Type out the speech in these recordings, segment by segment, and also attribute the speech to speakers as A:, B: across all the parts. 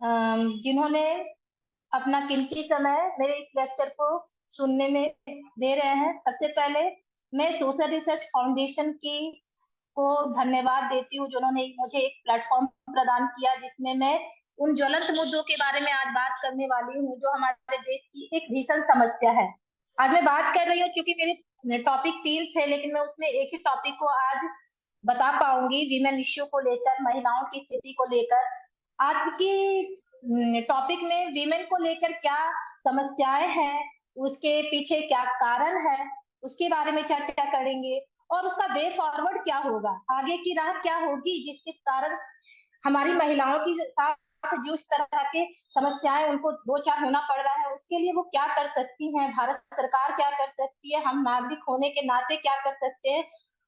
A: जिन्होंने अपना कीमती समय मेरे इस लेक्चर को सुनने में दे रहे हैं। सबसे पहले मैं सोशल रिसर्च फाउंडेशन की को धन्यवाद देती हूँ, जिन्होंने मुझे एक प्लेटफॉर्म प्रदान किया जिसमें मैं उन ज्वलंत मुद्दों के बारे में आज बात करने वाली हूँ जो हमारे देश की एक भीषण समस्या है। आज मैं बात कर रही हूँ क्योंकि मेरे टॉपिक 3 थे, लेकिन मैं उसमें एक ही टॉपिक को आज बता पाऊंगी, वीमेन इश्यू को लेकर, महिलाओं की स्थिति को लेकर। आज की टॉपिक में वीमेन को लेकर क्या समस्याएं हैं, उसके पीछे क्या कारण है, उसके बारे में चर्चा करेंगे और उसका वे फॉरवर्ड क्या होगा, आगे की राह क्या होगी जिसके कारण हमारी महिलाओं की साथ जो इस तरह के समस्याएं उनको दो चार होना पड़ रहा है, उसके लिए वो क्या कर सकती हैं, भारत सरकार क्या कर सकती है, हम नागरिक होने के नाते क्या कर सकते हैं,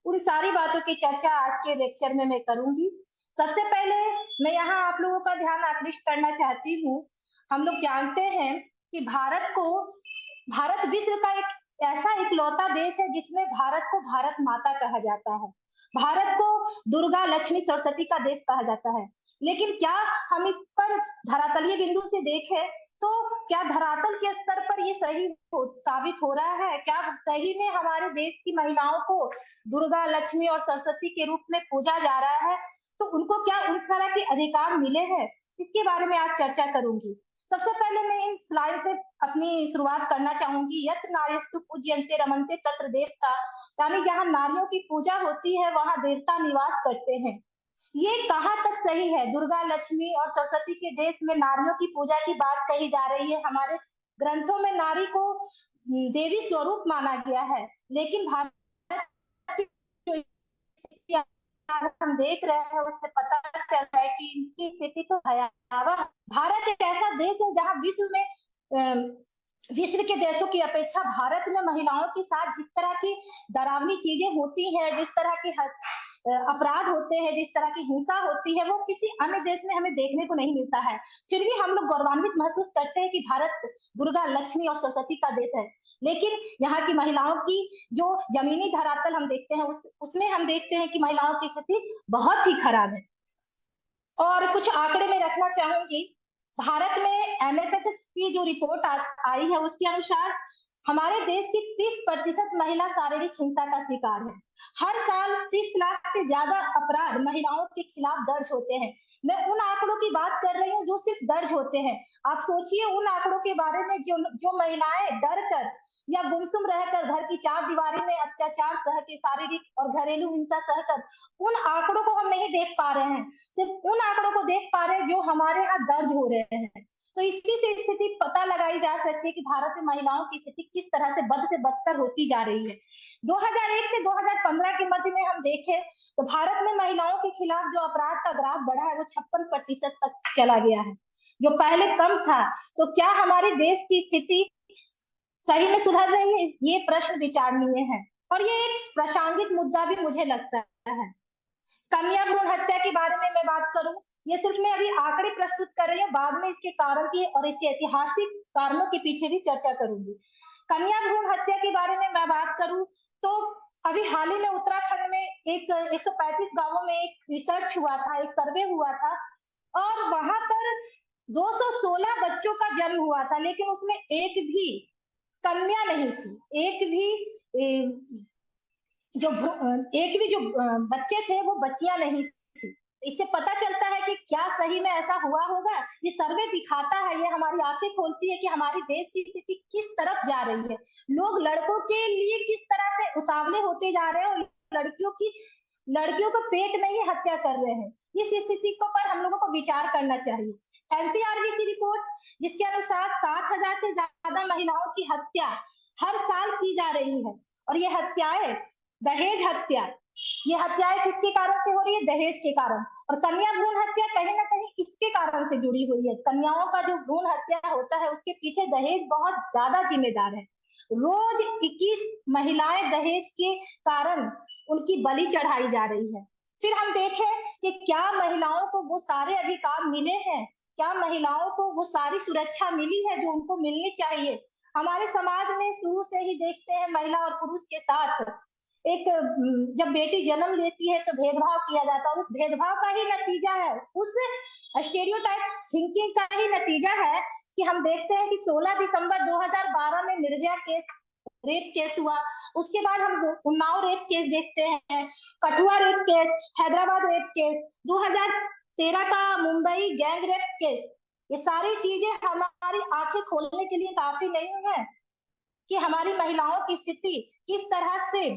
A: उन सारी बातों की चर्चा आज के लेक्चर में मैं करूंगी। सबसे पहले मैं यहाँ आप लोगों का ध्यान आकृष्ट करना चाहती हूँ। हम लोग जानते हैं कि भारत विश्व का एक ऐसा इकलौता देश है जिसमें भारत को भारत माता कहा जाता है, भारत को दुर्गा लक्ष्मी सरस्वती का देश कहा जाता है। लेकिन क्या हम इस पर धरातलीय बिंदु से देखें तो क्या धरातल के स्तर पर ये सही साबित हो रहा है? क्या सही में हमारे देश की महिलाओं को दुर्गा लक्ष्मी और सरस्वती के रूप में पूजा जा रहा है? तो उनको क्या उन तरह के अधिकार मिले हैं? इसके बारे में आज चर्चा करूंगी। सबसे पहले मैं इन स्लाइड से अपनी शुरुआत करना चाहूंगी। यत्र नारीस्तु पूज्यन्ते रमन्ते तत्र देवता, यानी जहाँ नारियों की पूजा होती है वहां देवता निवास करते हैं। ये कहाँ तक सही है? दुर्गा लक्ष्मी और सरस्वती के देश में नारियों की पूजा की बात कही जा रही है, हमारे ग्रंथों में नारी को देवी स्वरूप माना गया है, लेकिन भारत की जो स्थिति हम देख रहे हैं उससे पता चल रहा है कि इनकी स्थिति तो भयावह। भारत एक ऐसा देश है जहाँ विश्व के देशों की अपेक्षा भारत में महिलाओं के साथ जिस तरह की डरावनी चीजें होती हैं, जिस तरह की अपराध होते हैं, जिस तरह की हिंसा होती है, वो किसी अन्य देश में हमें देखने को नहीं मिलता है। फिर भी हम लोग गौरवान्वित महसूस करते हैं कि भारत दुर्गा लक्ष्मी और सरस्वती का देश है। लेकिन यहाँ की महिलाओं की जो जमीनी धरातल हम देखते हैं उसमें हम देखते हैं कि महिलाओं की स्थिति बहुत ही खराब है। और कुछ आंकड़े में रखना चाहूंगी। भारत में एमएफएस की जो रिपोर्ट आई है उसके अनुसार हमारे देश की 30% महिला शारीरिक हिंसा का शिकार है। हर साल 30 लाख से ज्यादा अपराध महिलाओं के खिलाफ दर्ज होते हैं। मैं उन आंकड़ों की बात कर रही हूँ जो सिर्फ दर्ज होते हैं। आप सोचिए उन आंकड़ों के बारे में जो महिलाएं डर कर या गुमसुम रहकर घर की चार दीवारी में अत्याचार सह के, शारीरिक और घरेलू हिंसा सहकर, उन आंकड़ों को हम नहीं देख पा रहे हैं, सिर्फ उन आंकड़ों को देख पा रहे हैं जो हमारे यहाँ दर्ज हो रहे हैं। तो इसी से स्थिति पता लगाई जा सकती है कि भारत में महिलाओं की स्थिति किस तरह से बद से बदतर होती जा रही है। 2001 से 2015 के मध्य में हम देखें तो भारत में महिलाओं के खिलाफ जो अपराध का ग्राफ बढ़ा है वो 56% तक चला गया है, जो पहले कम था। तो क्या हमारे देश की स्थिति सही में सुधर रही है? ये प्रश्न विचारणीय है। और ये एक प्रासंगिक मुद्दा भी मुझे लगता है। कन्या भ्रूण हत्या के बारे में मैं बात करूं, ये सिर्फ मैं अभी आंकड़े प्रस्तुत कर रही हूँ, बाद में इसके कारण की और इसके ऐतिहासिक कारणों के पीछे भी चर्चा करूंगी। कन्या भ्रूण हत्या के बारे में मैं बात करूं तो अभी हाल ही में उत्तराखंड में एक 135 गांवों में एक रिसर्च हुआ था, एक सर्वे हुआ था, और वहां पर 216 बच्चों का जन्म हुआ था, लेकिन उसमें एक भी कन्या नहीं थी। एक भी जो बच्चे थे वो बच्चियां नहीं थी। इससे पता चलता है कि क्या सही में ऐसा हुआ होगा? ये सर्वे दिखाता है, ये हमारी आंखें खोलती है कि हमारी देश की स्थिति किस तरफ जा रही है। लोग लड़कों के लिए किस तरह से उतावले होते जा रहे हैं और लड़कियों को पेट में ही हत्या कर रहे हैं। इस स्थिति को पर हम लोगों को विचार करना चाहिए। एनसीआरबी की रिपोर्ट जिसके अनुसार 60,000 से ज्यादा महिलाओं की हत्या हर साल की जा रही है, और ये हत्याएं दहेज हत्या, ये हत्याएं किसके कारण से हो रही है? दहेज के कारण। और कन्या भ्रूण हत्या कहीं ना कहीं इसके कारण से जुड़ी हुई है। कन्याओं का जो भ्रूण हत्या होता है उसके पीछे दहेज बहुत ज्यादा जिम्मेदार है। रोज 21 महिलाएं दहेज के कारण उनकी बलि चढ़ाई जा रही है। फिर हम देखें कि क्या महिलाओं को वो सारे अधिकार मिले हैं, क्या महिलाओं को वो सारी सुरक्षा मिली है जो उनको मिलनी चाहिए? हमारे समाज में शुरू से ही देखते हैं महिला और पुरुष के साथ एक जब बेटी जन्म लेती है तो भेदभाव किया जाता है, उस भेदभाव का ही नतीजा है, उस स्टेरियोटाइप थिंकिंग का ही नतीजा है कि हम देखते हैं कि 16 दिसंबर 2012 में निर्भया केस रेप केस हुआ, उसके बाद हम उन्नाव रेप केस देखते हैं, Kathua rape case, Hyderabad rape case, 2013 का मुंबई गैंग रेप केस। ये सारी चीजें हमारी आंखें खोलने के लिए काफी नहीं है कि हमारी महिलाओं की स्थिति किस तरह से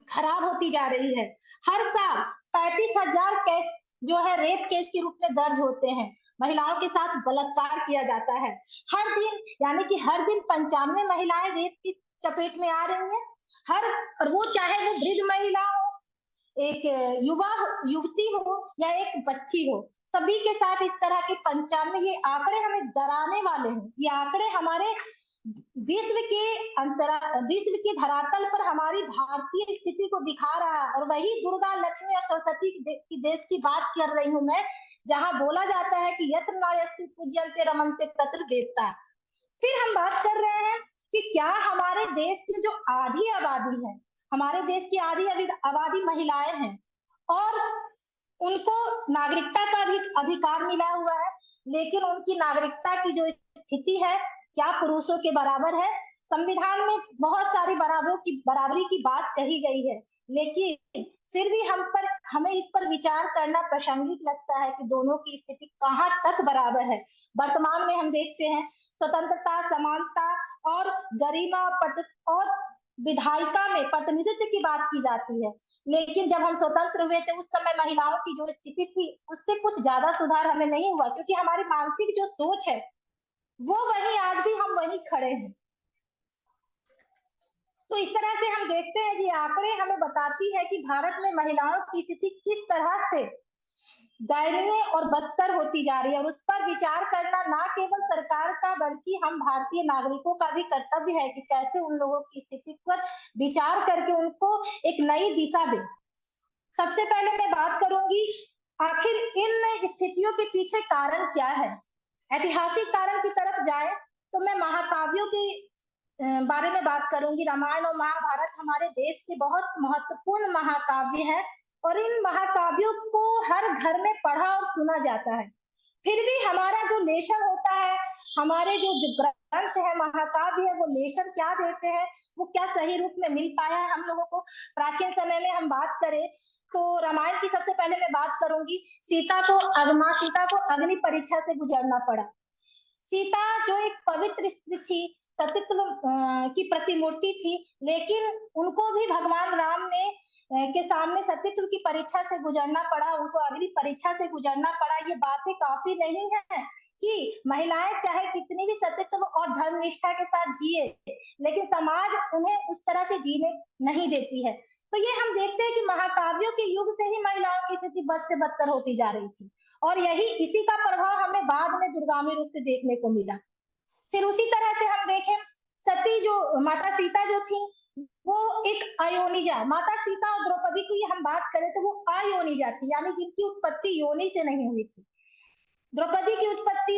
A: खराब होती जा रही है। हर साल 35,000 केस जो है रेप केस के रूप में दर्ज होते हैं, महिलाओं के साथ बलात्कार किया जाता है। हर दिन यानी कि हर दिन 95 महिलाएं रेप की चपेट में आ रही हैं। और वो चाहे वो वृद्ध महिला हो, एक युवती हो या एक बच्ची हो, सभी के साथ इस तरह के 95। ये आंकड़े हमें डराने वाले हैं। ये आंकड़े हमारे विश्व के धरातल पर हमारी भारतीय स्थिति को दिखा रहा है। और वही दुर्गा, लक्ष्मी और सरस्वती की देश की बात कर रही हूँ मैं, जहाँ बोला जाता है कि यत्र नास्ति पूज्यन्ते रमन्ते तत्र देवता। फिर हम बात कर रहे हैं कि क्या हमारे देश की जो आधी आबादी है, हमारे देश की आधी आबादी महिलाएं हैं और उनको नागरिकता का भी अधिकार मिला हुआ है, लेकिन उनकी नागरिकता की जो स्थिति है क्या पुरुषों के बराबर है? संविधान में बहुत सारी बराबरी की बात कही गई है, लेकिन फिर भी हमें इस पर विचार करना प्रासंगिक लगता है कि दोनों की स्थिति कहाँ तक बराबर है। वर्तमान में हम देखते हैं स्वतंत्रता, समानता और गरिमा और विधायिका में प्रतिनिधित्व की बात की जाती है, लेकिन जब हम स्वतंत्र हुए थे उस समय महिलाओं की जो स्थिति थी उससे कुछ ज्यादा सुधार हमें नहीं हुआ, क्योंकि हमारी मानसिक जो सोच है वो वही, आज भी हम वही खड़े हैं। तो इस तरह से हम देखते हैं कि आंकड़े हमें बताती है कि भारत में महिलाओं की स्थिति किस तरह से दयनीय और बदतर होती जा रही है। और उस पर विचार करना ना केवल सरकार का बल्कि हम भारतीय नागरिकों का भी कर्तव्य है कि कैसे उन लोगों की स्थिति पर विचार करके उनको एक नई दिशा दें। सबसे पहले मैं बात करूंगी आखिर इन स्थितियों के पीछे कारण क्या है। ऐतिहासिक कारण की तरफ जाए तो मैं महाकाव्यों के बारे में बात करूंगी। रामायण और महाभारत हमारे देश के बहुत महत्वपूर्ण महाकाव्य हैं और इन महाकाव्यों को हर घर में पढ़ा और सुना जाता है। फिर भी हमारा जो लेशन होता है, हमारे जो ग्रंथ है, महाकाव्य है, वो लेशन क्या देते हैं, वो क्या सही रूप में मिल पाया है हम लोगों को। प्राचीन समय में हम बात करें तो रामायण की सबसे पहले मैं बात करूंगी। सीता को अग्नि परीक्षा से गुजरना पड़ा। सीता जो एक पवित्र स्त्री थी, सतीत्व की प्रतिमूर्ति थी, लेकिन उनको भी भगवान राम ने के सामने सतीत्व की परीक्षा से गुजरना पड़ा, उनको अग्नि परीक्षा से गुजरना पड़ा। ये बातें काफी नहीं है कि महिलाएं चाहे कितनी भी सतीत्व और धर्मनिष्ठा के साथ जिए, लेकिन समाज उन्हें उस तरह से जीने नहीं देती है। तो ये हम देखते हैं कि महाकाव्यों के युग से ही महिलाओं की स्थिति बद से बदतर होती जा रही थी और इसी का प्रभाव हमें बाद में दुर्गामी रूप से देखने को मिला। फिर उसी तरह से हम देखें, सती जो माता सीता जो थी वो एक अयोनिजा, माता सीता और द्रौपदी की हम बात करें तो वो अयोनिजा थी, यानी जिनकी उत्पत्ति योनि से नहीं हुई थी। द्रौपदी की उत्पत्ति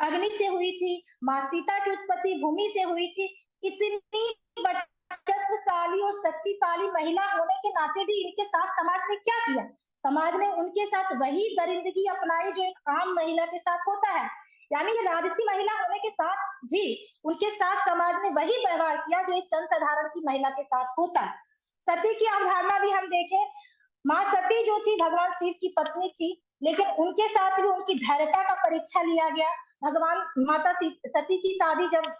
A: अग्नि से हुई थी, माँ सीता की उत्पत्ति भूमि से हुई थी। इतनी वर्चस्वशाली और शक्तिशाली महिला होने के नाते भी इनके साथ समाज ने क्या किया? समाज ने उनके साथ वही दरिंदगी अपनाई जो एक आम महिला के साथ होता है, यानी ये राजसी महिला होने के साथ भी उनके साथ समाज ने वही व्यवहार किया जो एक जनसाधारण की महिला के साथ होता है। सती की अवधारणा भी हम देखें, माँ सती जो थी भगवान शिव की पत्नी थी, लेकिन उनके साथ भी उनकी धैर्यता का परीक्षा लिया गया। भगवान माता सती की शादी जब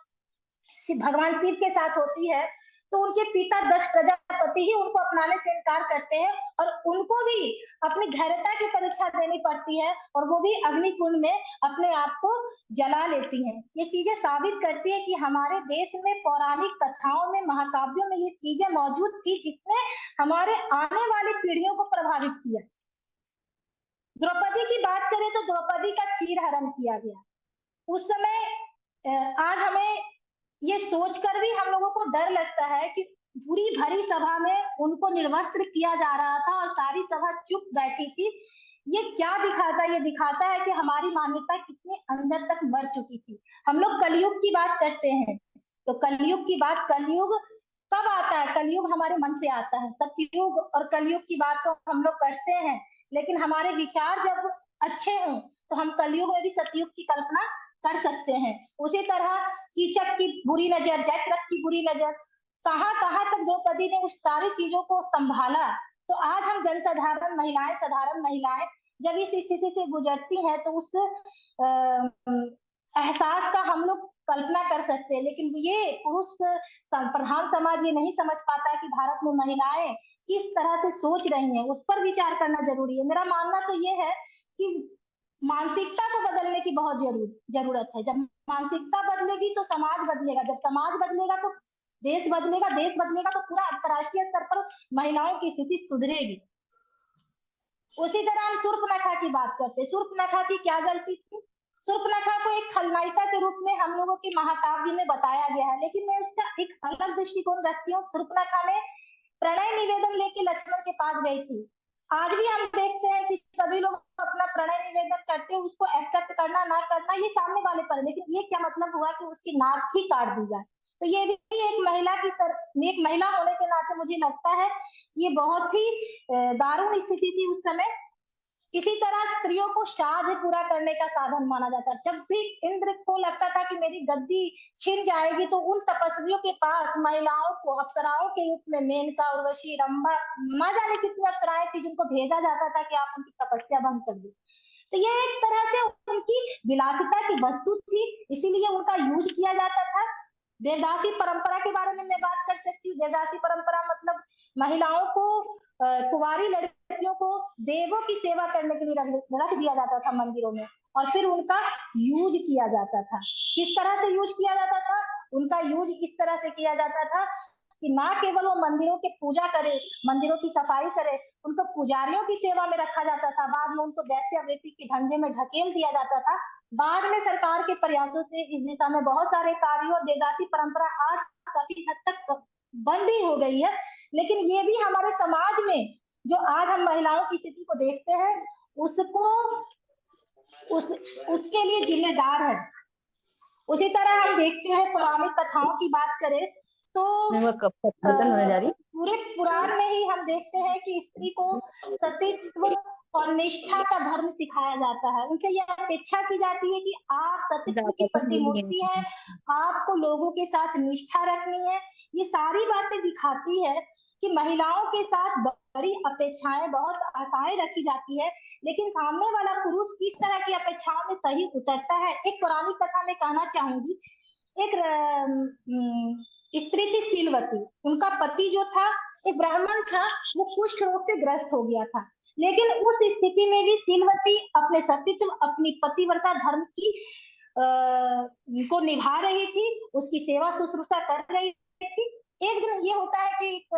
A: भगवान शिव के साथ होती है तो उनके पिता दक्ष प्रजापति ही उनको अपनाने से इनकार करते हैं और उनको भी अपनी धैर्यता की परीक्षा देनी पड़ती है और वो भी अग्निकुंड में अपने आप को जला लेती हैं। ये चीजें साबित करती है कि हमारे देश में पौराणिक कथाओं में, महाकाव्यों में ये चीजें मौजूद थी जिसने हमारे आने वाली पीढ़ियों को प्रभावित किया। द्रौपदी की बात करें तो द्रौपदी का चीरहरण किया गया। उस समय आज हमें ये सोचकर भी हम लोगों को डर लगता है कि पूरी भरी सभा में उनको निर्वस्त्र किया जा रहा था और सारी सभा चुप बैठी थी। ये क्या दिखाता है? ये दिखाता है कि हमारी मानवता कितने अंदर तक मर चुकी थी। हम लोग कलयुग की बात करते हैं तो कलयुग कब आता है? कलयुग हमारे मन से आता है। सतयुग और कलयुग की बात तो हम लोग करते हैं, लेकिन हमारे विचार जब अच्छे हों तो हम कलयुग में भी सतयुग की कल्पना कर सकते हैं। उसी तरह कीचक की बुरी नजर, जयद्रथ की बुरी नजर, कहाँ-कहाँ तक द्रौपदी ने उस सारी चीजों को संभाला। तो आज हम जनसाधारण महिलाएं, साधारण महिलाएं जब इस स्थिति से गुजरती हैं तो उस एहसास का हम लोग कल्पना कर सकते हैं, लेकिन ये पुरुष प्रधान समाज ये नहीं समझ पाता है कि भारत में महिलाएं किस तरह से सोच रही हैं, उस पर विचार करना जरूरी है। मेरा मानना तो ये है कि मानसिकता को बदलने की बहुत जरूरत है। जब मानसिकता बदलेगी तो समाज बदलेगा, जब समाज बदलेगा तो देश बदलेगा, देश बदलेगा तो पूरा अंतर्राष्ट्रीय स्तर पर महिलाओं की स्थिति सुधरेगी। उसी तरह हम शूर्पणखा की बात करते हैं। शूर्पणखा की क्या गलती थी? शूर्पणखा को एक खलनायिका के रूप में हम लोगों के महाकाव्य में बताया गया है, लेकिन मैं उसका एक अलग दृष्टिकोण रखती हूँ। शूर्पणखा ने प्रणय निवेदन लेके लक्ष्मण के पास गई थी। आज भी हम देखते हैं कि सभी लोग अपना प्रणय निवेदन करते हैं, उसको एक्सेप्ट करना ना करना ये सामने वाले पर, लेकिन ये क्या मतलब हुआ कि उसकी नाक ही काट दी जाए। तो ये भी एक महिला की तरह, एक महिला होने के नाते मुझे लगता है ये बहुत ही दारुण स्थिति थी उस समय। इसी तरह स्त्रियों को शाद पूरा करने का साधन माना जाता है। जब भी इंद्र को लगता था कि मेरी गद्दी छिन जाएगी तो उन तपस्वियों के पास महिलाओं को अप्सराओं के रूप में मेनका, उर्वशी, रंभा, न जाने कितनी अप्सराएं थी जिनको भेजा जाता था कि आप उनकी तपस्या भंग कर दो। तो ये एक तरह से उनकी विलासिता की वस्तु थी, इसीलिए उनका यूज किया जाता था। देवदासी परंपरा के बारे में मैं बात कर सकती हूँ। देवदासी परंपरा मतलब महिलाओं को, कुंवारी लड़कियों को देवों की सेवा करने के लिए रख दिया जाता था मंदिरों में, और फिर उनका यूज किया जाता था। किस तरह से यूज किया जाता था? उनका यूज इस तरह से किया जाता था कि ना केवल वो मंदिरों की पूजा करे, मंदिरों की सफाई करे, उनको पुजारियों की सेवा में रखा जाता था। बाद में उनको वैश्यावृत्ति के धंधे में ढकेल दिया जाता था। बाद में सरकार के प्रयासों से इस दिशा में बहुत सारे कार्यों और देवदासी परंपरा आज काफी हद तक बंद ही हो गई है। लेकिन ये भी हमारे समाज में जो आज हम महिलाओं की स्थिति को देखते हैं उसको उस उसके लिए जिम्मेदार है। उसी तरह हम देखते हैं पौराणिक कथाओं की बात करें तो
B: बर्तन होने जा रही।
A: पूरे पुराण में ही हम देखते हैं कि स्त्री को सतीत्व और निष्ठा का धर्म सिखाया जाता है। उनसे यह अपेक्षा की जाती है कि आप सतीत्व की प्रतिमूर्ति है, आपको लोगों के साथ निष्ठा रखनी है। ये सारी बातें दिखाती है कि महिलाओं के साथ बड़ी अपेक्षाएं, बहुत आशाएं रखी जाती है, लेकिन सामने वाला पुरुष किस तरह की अपेक्षाओं में सही उतरता है। एक पौराणिक कथा में कहना चाहूंगी, एक स्त्री थी शीलवती, उनका पति जो था एक ब्राह्मण था, वो कुष्ठ रोग से ग्रस्त हो गया था। लेकिन उस स्थिति में भी शीलवती अपने सतीत्व, अपनी पतिव्रता धर्म की को निभा रही थी, उसकी सेवा शुश्रूषा कर रही थी। एक दिन ये होता है कि एक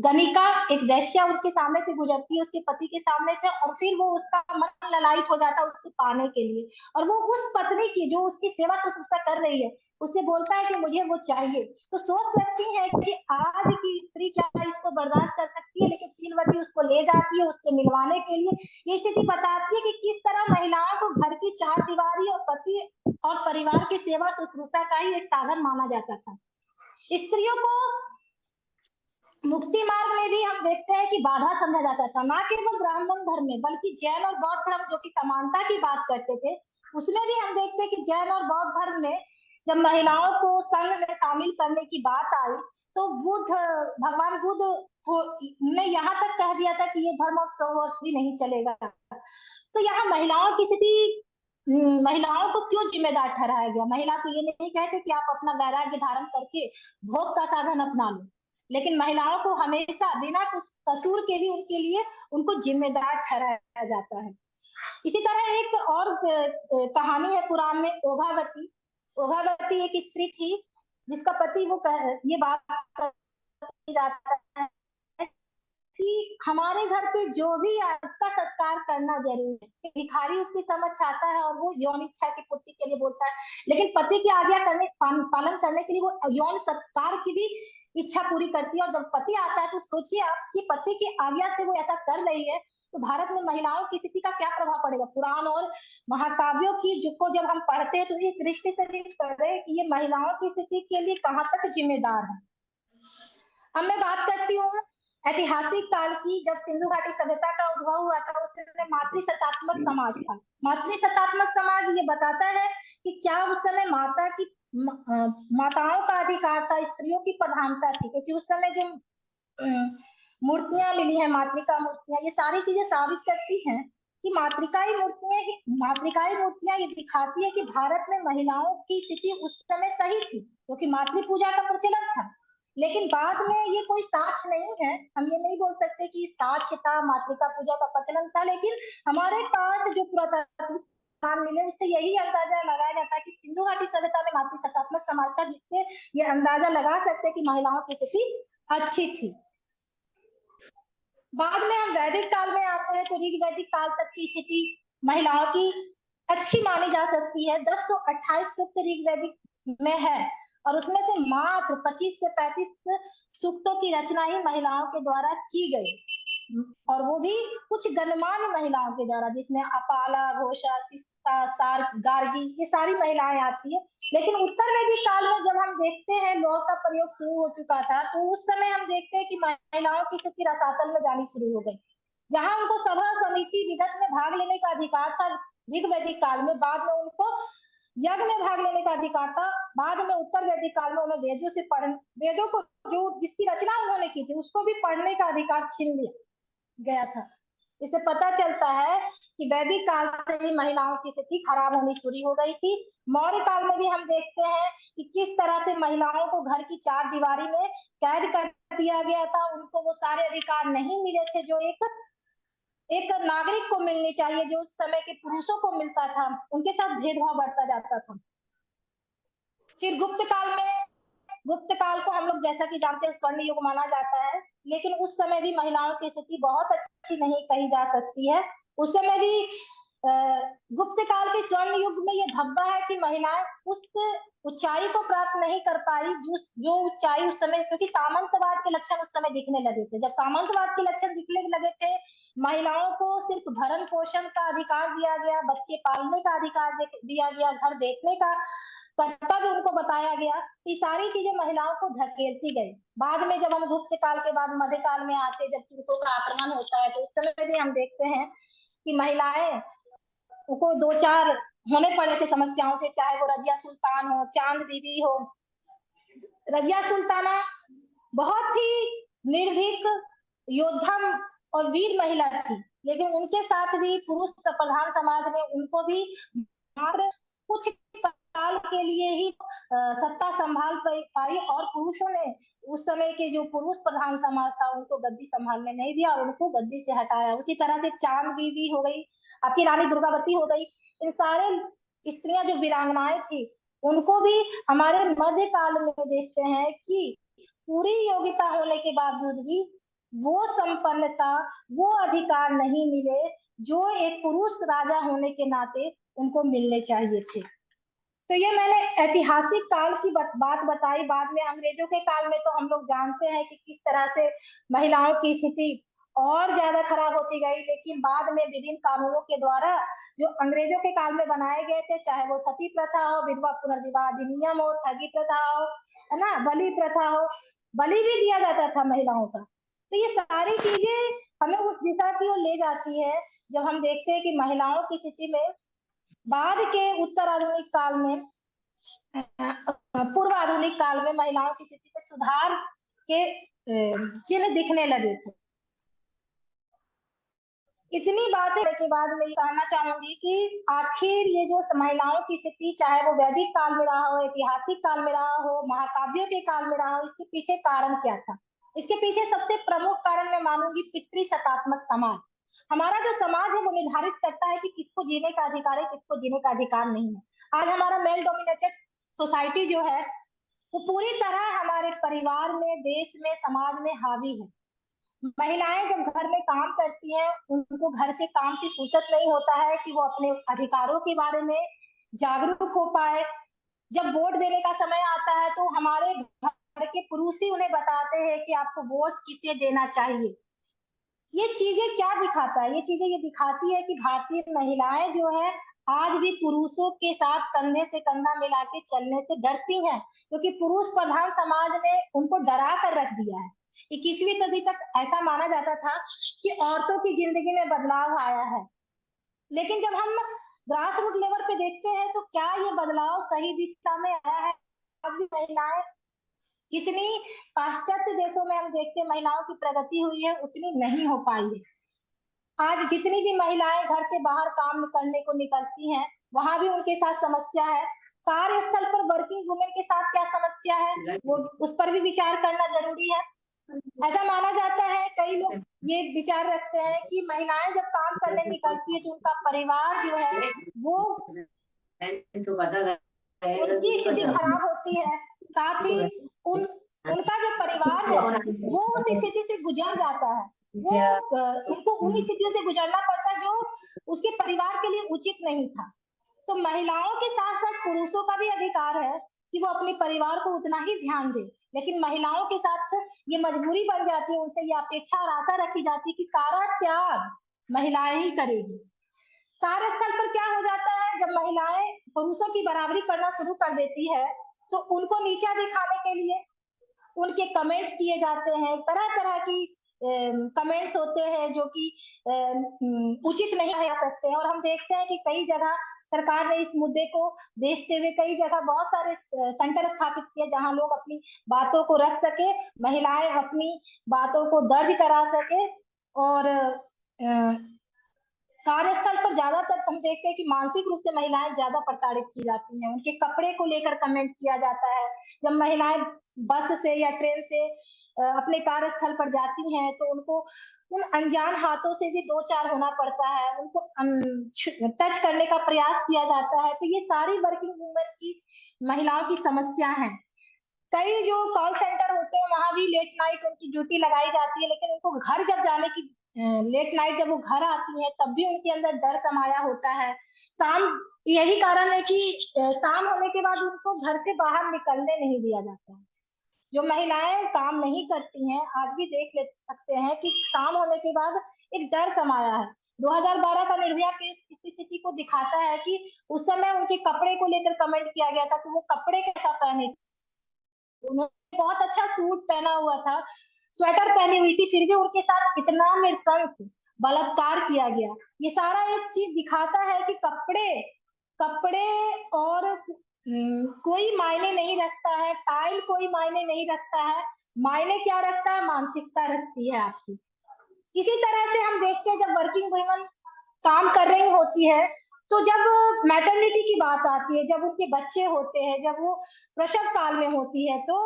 A: गणिका, एक वैश्या उसके सामने से गुजरती है, उसके पति के सामने से, और फिर वो उसका मन ललायित हो जाता है उसको पाने के लिए, और वो उस पत्नी की जो उसकी सेवा शुश्रूषा कर रही है उससे बोलता है कि मुझे वो चाहिए। तो सोच सकती है कि आज की स्त्री क्या इसको बर्दाश्त कर सकती है, लेकिन शीलवती उसको ले जाती है उससे मिलवाने के लिए। ये स्थिति बताती है कि किस तरह महिलाओं को घर की चार दीवारी और पति और परिवार की सेवा शुश्रूषा का ही एक साधन माना जाता था। स्त्रियों को मुक्ति मार्ग में भी हम देखते हैं कि बाधा समझा जाता था, ना केवल ब्राह्मण धर्म में बल्कि जैन और बौद्ध धर्म जो कि समानता की बात करते थे, उसमें भी हम देखते हैं कि जैन और बौद्ध धर्म में जब महिलाओं को संघ में शामिल करने की बात आई तो भगवान बुद्ध ने यहाँ तक कह दिया था कि ये धर्म अब 100 वर्ष भी नहीं चलेगा। तो यहाँ महिलाओं की स्थिति, महिलाओं को क्यों जिम्मेदार ठहराया गया? महिला को ये नहीं कहते कि आप अपना वैराग्य धारण करके भोग का साधन अपना लो, लेकिन महिलाओं को हमेशा बिना कुछ कसूर के भी उनके लिए उनको जिम्मेदार ठहराया जाता है। इसी तरह एक और कहानी है पुराण में, ओघावती। ओघावती एक स्त्री थी जिसका पति ये बात जाता है कि हमारे घर पे जो भी आए उसका सत्कार करना जरूरी है। भिखारी उसकी समझ आता है और वो यौन इच्छा की पूर्ति के लिए बोलता है, लेकिन पति की आज्ञा पालन करने के लिए वो यौन सत्कार की भी इच्छा पूरी करती है। और जब पति आता है तो सोचिए आप कि पति की आज्ञा से वो ऐसा कर रही है, तो भारत में महिलाओं की स्थिति का क्या प्रभाव पड़ेगा। पुराण और महाकाव्यों की को जब हम पढ़ते हैं तो इस दृष्टि से भी पढ़ रहे हैं कि ये महिलाओं की स्थिति के लिए कहाँ तक जिम्मेदार है। अब मैं बात करती हूँ ऐतिहासिक काल की, जब सिंधु घाटी सभ्यता का उद्भव हुआ था, उस समय मातृसत्तात्मक समाज था। मातृसत्तात्मक समाज ये बताता है कि क्या उस समय माताओं का अधिकार था, स्त्रियों की प्रधानता थी, क्योंकि उस समय जो मूर्तियां मिली हैं, मातृका मूर्तियां, ये सारी चीजें साबित करती हैं कि मातृकाई मूर्तियां ये दिखाती है कि भारत में महिलाओं की स्थिति उस समय सही थी, क्योंकि मातृ पूजा का प्रचलन था। लेकिन बाद में ये कोई साक्ष्य नहीं है, हम ये नहीं बोल सकते कि साक्ष्य था, मातृका पूजा का प्रचलन था, लेकिन हमारे पास जो पुरातत्व मिले उससे यही अंदाजा लगाया जाता है कि सिंधु घाटी सभ्यता में मातृसत्तात्मक समाज था, जिससे ये अंदाजा लगा सकते कि महिलाओं की स्थिति अच्छी थी। बाद में हम वैदिक काल में आते हैं, तो ऋग वैदिक काल तक की स्थिति महिलाओं की अच्छी मानी जा सकती है। 1028 सूक्त ऋग वैदिक में है और उसमें से मात्र 25 से 35 सूक्तों की रचना ही महिलाओं के द्वारा की गई, और वो भी कुछ गणमान्य महिलाओं के द्वारा, जिसमें अपाला, घोषा, सिस्ता, सार, गार्गी, ये सारी महिलाएं आती है। लेकिन उत्तर वैदिक काल में जब हम देखते हैं लौह का प्रयोग शुरू हो चुका था, तो उस समय हम देखते हैं कि महिलाओं की स्थिति रसातल में जानी शुरू हो गई, जहां उनको सभा, समिति, विदत में भाग लेने का अधिकार था ऋग वैदिक काल में। बाद में उनको यज्ञ में भाग लेने का अधिकार था। बाद में उत्तर वैदिक काल में उन्हें वेदों को, जो जिसकी रचना उन्होंने की थी, उसको भी पढ़ने का अधिकार छीन लिया गया था। इससे पता चलता है कि वैदिक काल से ही महिलाओं की स्थिति खराब होनी शुरू हो गई थी। मौर्य काल में भी हम देखते हैं कि किस तरह से महिलाओं को घर की चार दीवारी में कैद कर दिया गया था, उनको वो सारे अधिकार नहीं मिले थे जो एक नागरिक को मिलनी चाहिए, जो उस समय के पुरुषों को मिलता था। उनके साथ भेदभाव बढ़ता जाता था। फिर गुप्त काल को हम लोग जैसा कि जानते हैं स्वर्ण युग माना जाता है, लेकिन उस समय भी महिलाओं की स्थिति बहुत अच्छी नहीं कही जा सकती है। उस समय भी गुप्त काल के स्वर्ण युग में ये धब्बा है कि महिलाएं उस ऊंचाई को प्राप्त नहीं कर पाई जो ऊंचाई उस समय, क्योंकि सामंतवाद के लक्षण उस समय दिखने लगे थे। जब सामंतवाद के लक्षण दिखने लगे थे, महिलाओं को सिर्फ भरण पोषण का अधिकार दिया गया, बच्चे पालने का अधिकार दिया गया, घर देखने का कर्तव्य उनको बताया गया, ये सारी चीजें महिलाओं को धकेलती गई। बाद में जब हम गुप्त काल के बाद मध्यकाल में आते, जब तुर्कों का आक्रमण होता है, तो उस समय भी हम देखते हैं कि महिलाएं को दो चार होने पड़े थे समस्याओं से, चाहे वो रजिया सुल्तान हो, चांद बीबी हो। रजिया सुल्ताना बहुत ही निर्भीक योद्धा और वीर महिला थी, लेकिन उनके साथ भी पुरुष प्रधान समाज में उनको भी मात्र कुछ काल के लिए ही सत्ता संभाल पाई, और पुरुषों ने उस समय के जो पुरुष प्रधान समाज था उनको गद्दी संभालने नहीं दिया और उनको गद्दी से हटाया। उसी तरह से चांद बीबी हो गई, आपकी रानी दुर्गावती हो गई, इन सारे स्त्रियां जो वीरांगनाएं थी, उनको भी हमारे मध्य काल में देखते हैं कि पूरी योग्यता होने के बावजूद भी वो संपन्नता, वो अधिकार नहीं मिले जो एक पुरुष राजा होने के नाते उनको मिलने चाहिए थे। तो ये मैंने ऐतिहासिक काल की बात बताई। बाद में अंग्रेजों के काल में तो हम लोग जानते हैं कि किस तरह से महिलाओं की स्थिति और ज्यादा खराब होती गई, लेकिन बाद में विभिन्न कानूनों के द्वारा जो अंग्रेजों के काल में बनाए गए थे, चाहे वो सती प्रथा हो, विधवा पुनर्विवाह अधिनियम हो, ठगी प्रथा हो, है ना, बलि प्रथा हो, बलि भी दिया जाता था महिलाओं का। तो ये सारी चीजें हमें उस दिशा की ओर ले जाती है, जब हम देखते हैं कि महिलाओं की स्थिति में बाद के उत्तर आधुनिक काल में, पूर्व आधुनिक काल में महिलाओं की स्थिति में सुधार के चिन्ह दिखने लगे थे। इतनी बातें के बाद मैं कहना चाहूंगी कि आखिर ये जो महिलाओं की स्थिति, चाहे वो वैदिक काल में रहा हो, ऐतिहासिक काल में रहा हो, महाकाव्यों के काल में रहा हो, इसके पीछे कारण क्या था? इसके पीछे सबसे प्रमुख कारण मैं मानूंगी पितृ सत्तात्मक समाज। हमारा जो समाज है वो निर्धारित करता है कि किसको जीने का अधिकार है, किसको जीने का अधिकार नहीं है। आज हमारा मेल डोमिनेटेड सोसाइटी जो है वो पूरी तरह हमारे परिवार में, देश में, समाज में हावी है। महिलाएं जब घर में काम करती हैं, उनको घर से काम से फुर्सत नहीं होता है कि वो अपने अधिकारों के बारे में जागरूक हो पाए। जब वोट देने का समय आता है तो हमारे घर के पुरुष ही उन्हें बताते हैं कि आपको वोट किसे देना चाहिए। ये चीजें क्या दिखाता है? ये चीजें ये दिखाती है कि भारतीय महिलाएं जो है आज भी पुरुषों के साथ कंधे से कंधा मिला के चलने से डरती हैं, क्योंकि पुरुष प्रधान समाज ने उनको डरा कर रख दिया है। 21वीं सदी तक ऐसा माना जाता था कि औरतों की जिंदगी में बदलाव आया है, लेकिन जब हम ग्रास रूट लेवल पे देखते हैं तो क्या ये बदलाव सही दिशा में आया है? आज भी महिलाएं जितनी पाश्चात्य देशों में हम देखते हैं महिलाओं की प्रगति हुई है, उतनी नहीं हो पाई है। आज जितनी भी महिलाएं घर से बाहर काम करने को निकलती हैं, वहां भी उनके साथ समस्या है। कार्यस्थल पर वर्किंग वुमेन के साथ क्या समस्या है, वो उस पर भी विचार करना जरूरी है। ऐसा माना जाता है, कई लोग ये विचार रखते हैं कि महिलाएं जब काम करने निकलती है तो उनका परिवार जो है वो उनकी स्थिति खराब होती है, साथ ही उन उनका जो परिवार है वो उस स्थिति से गुजर जाता है। वो उनको उन स्थितियों से गुजरना पड़ता है जो उसके परिवार के लिए उचित नहीं था। तो महिलाओं के साथ साथ पुरुषों का भी अधिकार है कि वो अपने परिवार को उतना ही ध्यान दे, लेकिन महिलाओं के साथ ये मजबूरी बन जाती है, उनसे ये अपेक्षा और आशा रखी जाती है कि सारा त्याग महिलाएं ही करेगी। कार्यस्थल पर क्या हो जाता है, जब महिलाएं पुरुषों की बराबरी करना शुरू कर देती है तो उनको नीचा दिखाने के लिए उनके कमेंट्स किए जाते हैं, तरह तरह की कमेंट्स होते हैं जो कि उचित नहीं आ सकते हैं। और हम देखते हैं कि कई जगह सरकार ने इस मुद्दे को देखते हुए कई जगह बहुत सारे सेंटर स्थापित किए जहां लोग अपनी बातों को रख सके, महिलाएं अपनी बातों को दर्ज करा सके। और कार्यस्थल पर ज्यादातर हम देखते हैं कि मानसिक रूप से महिलाएं ज्यादा प्रताड़ित की जाती हैं, उनके कपड़े को लेकर कमेंट किया जाता है। जब महिलाएं बस से या ट्रेन से अपने कार्यस्थल पर जाती हैं तो उनको उन अनजान हाथों से भी दो चार होना पड़ता है, उनको टच करने का प्रयास किया जाता है। तो ये सारी वर्किंग वुमेन की महिलाओं की समस्या है। कई जो कॉल सेंटर होते हैं वहां भी लेट नाइट उनकी ड्यूटी लगाई जाती है, लेकिन उनको घर जब जाने की लेट नाइट जब वो घर आती है तब भी उनके अंदर डर समाया होता है। शाम यही कारण है कि शाम होने के बाद उनको घर से बाहर निकलने नहीं दिया जाता है। जो महिलाएं काम नहीं करती हैं आज भी देख ले सकते हैं कि शाम होने के बाद एक डर समाया है। 2012 का निर्भया केस इस स्थिति को दिखाता है कि उस समय उनके कपड़े को लेकर कमेंट किया गया था कि वो कपड़े कैसा पहने, उन्होंने बहुत अच्छा सूट पहना हुआ था, स्वेटर पहनी हुई थी, फिर भी उनके साथ इतना नृशंस बलात्कार किया गया। ये सारा एक चीज दिखाता है कि कपड़े कपड़े और कोई मायने नहीं रखता है, टाइल कोई मायने नहीं रखता है, मायने क्या रखता है, मानसिकता रखती है आपकी। इसी तरह से हम देखते हैं जब वर्किंग वुमन काम कर रही होती है तो जब मैटरनिटी की बात आती है, जब उनके बच्चे होते हैं, जब वो प्रसव काल में होती है तो